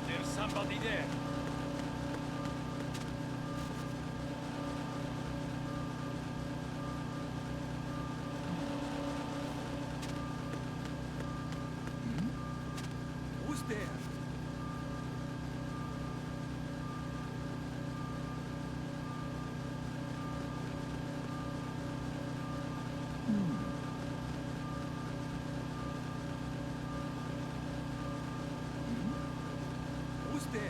There's somebody there. Who's there? Who's there?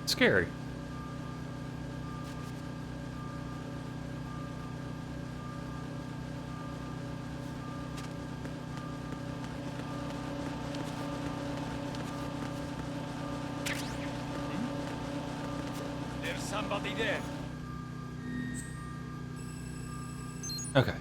Scary. There's somebody there. Okay.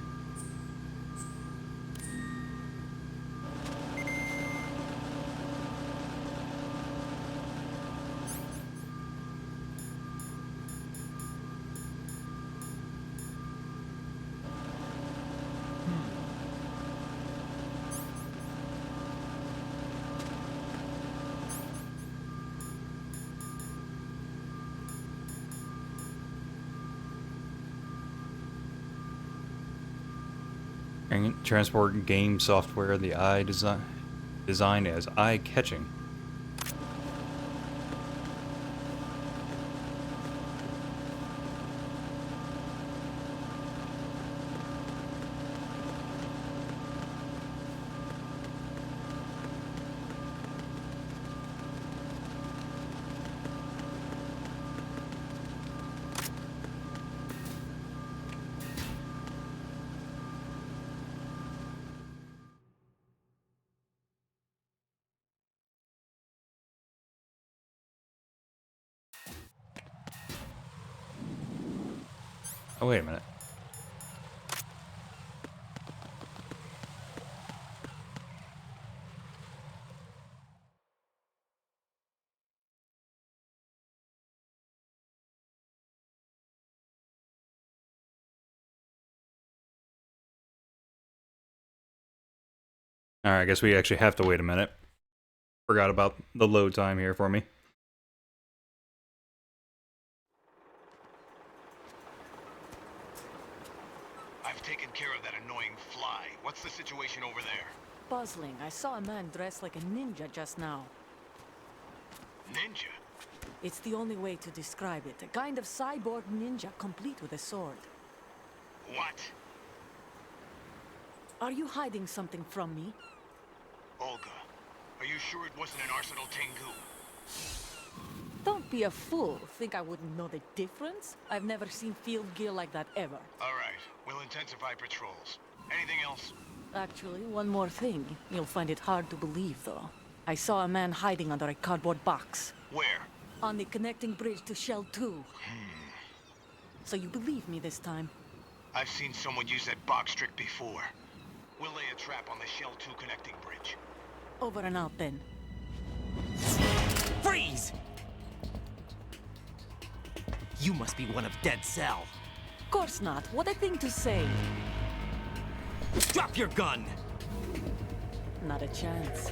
Transport game software, the eye design as eye-catching. Oh, wait a minute. Alright, I guess we actually have to wait a minute. Forgot about the load time here for me. I've taken care of that annoying fly. What's the situation over there? Puzzling. I saw a man dressed like a ninja just now. Ninja? It's the only way to describe it. A kind of cyborg ninja complete with a sword. What? Are you hiding something from me? Olga, are you sure it wasn't an Arsenal Tengu? Don't be a fool. Think I wouldn't know the difference? I've never seen field gear like that ever. All right, we'll intensify patrols. Anything else? Actually, one more thing. You'll find it hard to believe, though. I saw a man hiding under a cardboard box. Where? On the connecting bridge to Shell 2. So you believe me this time? I've seen someone use that box trick before. We'll lay a trap on the Shell 2 connecting bridge. Over and out, then. Freeze! You must be one of Dead Cell. Of course not. What a thing to say. Drop your gun! Not a chance.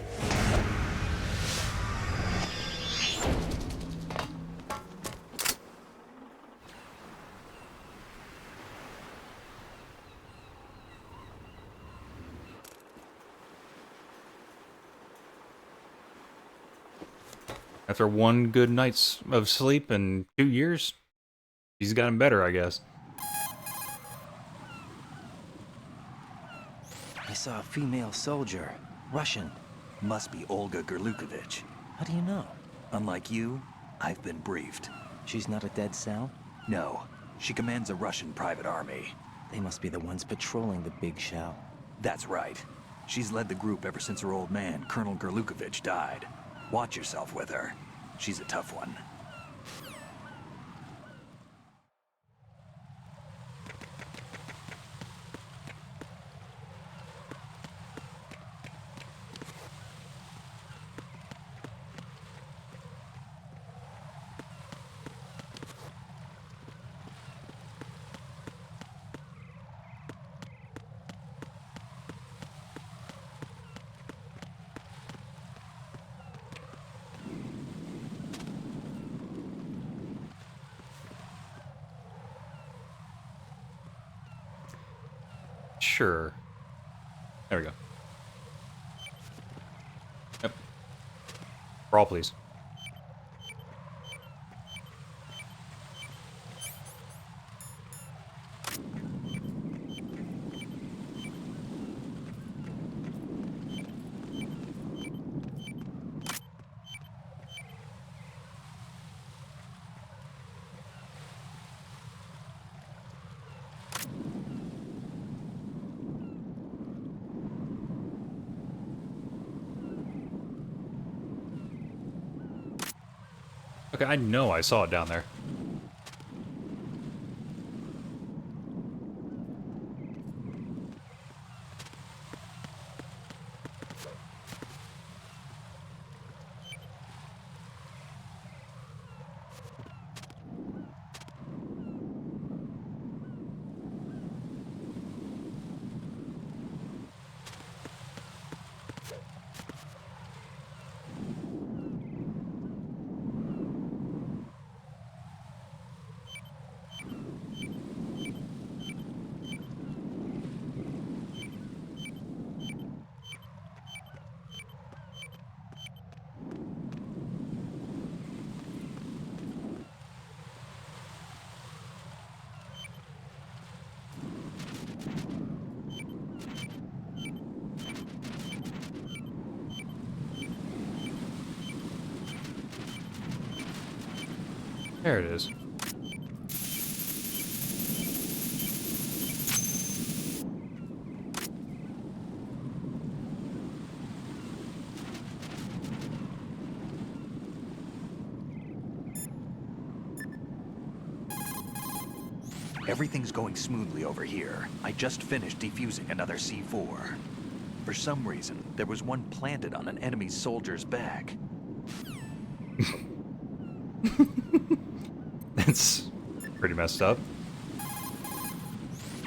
After one good night's of sleep and 2 years, he's gotten better, I guess. I saw a female soldier. Russian. Must be Olga Gerlukovich. How do you know? Unlike you, I've been briefed. She's not a Dead Cell? No. She commands a Russian private army. They must be the ones patrolling the big shell. That's right. She's led the group ever since her old man, Colonel Gerlukovich, died. Watch yourself with her. She's a tough one. Sure. There we go. Yep. Brawl, please. Okay, I know I saw it down there. There it is. Everything's going smoothly over here. I just finished defusing another C4. For some reason, there was one planted on an enemy soldier's back. That's pretty messed up.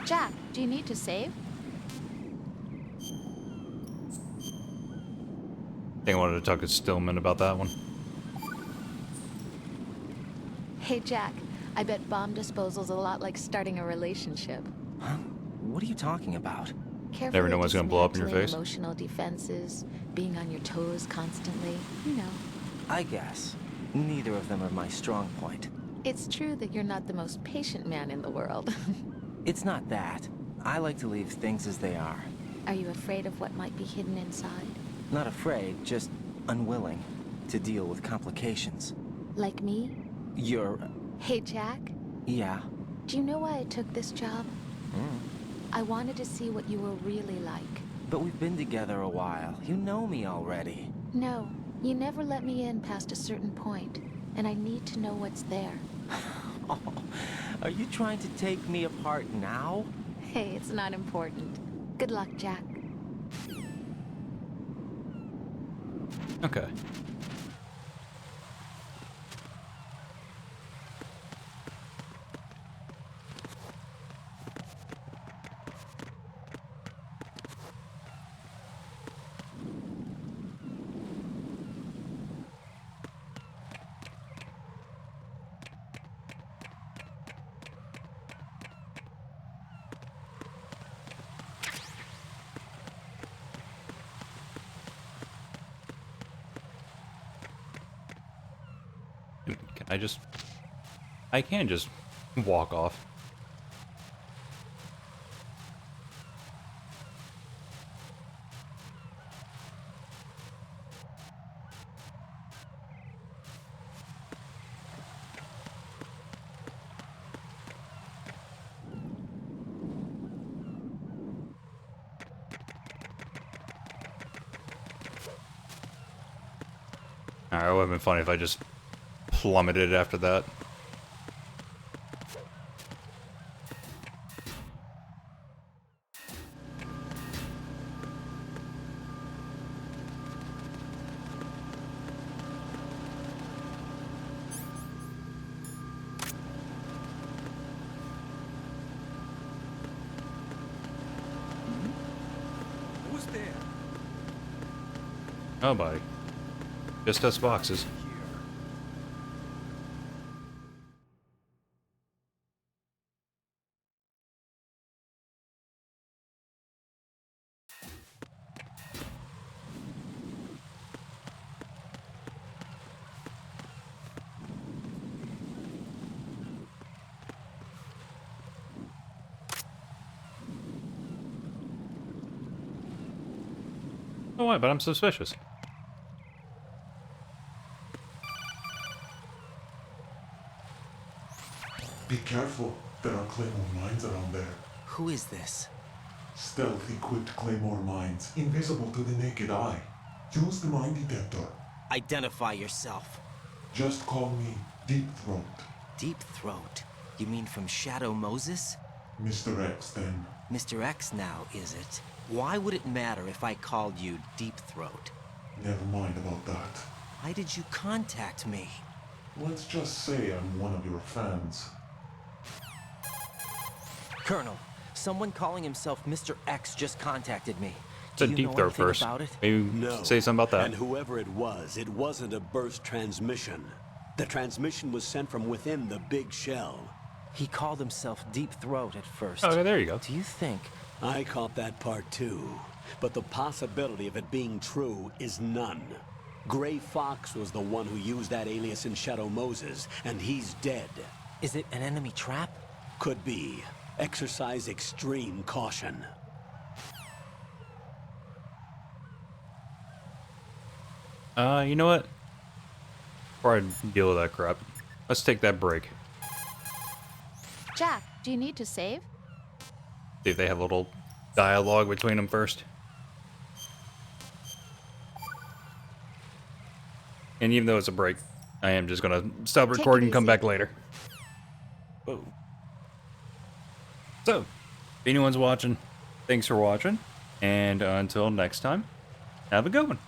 Jack, do you need to save? I think I wanted to talk to Stillman about that one. Hey, Jack, I bet bomb disposal's a lot like starting a relationship. Huh? What are you talking about? Carefully Never know what's gonna blow up in your dismantling face. Emotional defenses, being on your toes constantly, you know. I guess. Neither of them are my strong point. It's true that you're not the most patient man in the world. It's not that. I like to leave things as they are. Are you afraid of what might be hidden inside? Not afraid, just unwilling to deal with complications. Like me? You're... Hey, Jack? Yeah. Do you know why I took this job? Mm. I wanted to see what you were really like. But we've been together a while. You know me already. No, you never let me in past a certain point, and I need to know what's there. Oh, are you trying to take me apart now? Hey, it's not important. Good luck, Jack. Okay. I can just walk off. Alright, it would have been funny if I just plummeted after that. Who's there? Nobody. Just us boxes. Oh, why? But I'm suspicious. Be careful. There are Claymore mines around there. Who is this? Stealth-equipped Claymore mines, invisible to the naked eye. Use the mine detector. Identify yourself. Just call me Deep Throat. Deep Throat? You mean from Shadow Moses? Mr. X, then. Mr. X now, is it? Why would it matter if I called you Deep Throat? Never mind about that. Why did you contact me? Let's just say I'm one of your fans. Colonel, someone calling himself Mr. X just contacted me. Said Do you Deep know Throat anything first. about it? Maybe No. say something about that. And whoever it wasn't a burst transmission. The transmission was sent from within the big shell. He called himself Deep Throat at first. Oh, there you go. Do you think... I caught that part too, but the possibility of it being true is none. Gray Fox was the one who used that alias in Shadow Moses, and he's dead. Is it an enemy trap? Could be. Exercise extreme caution. You know what? Before I deal with that crap, let's take that break. Jack, do you need to save? See if they have a little dialogue between them first. And even though it's a break, I am just gonna stop recording and come back later. Whoa. So, if anyone's watching, thanks for watching, and until next time, have a good one.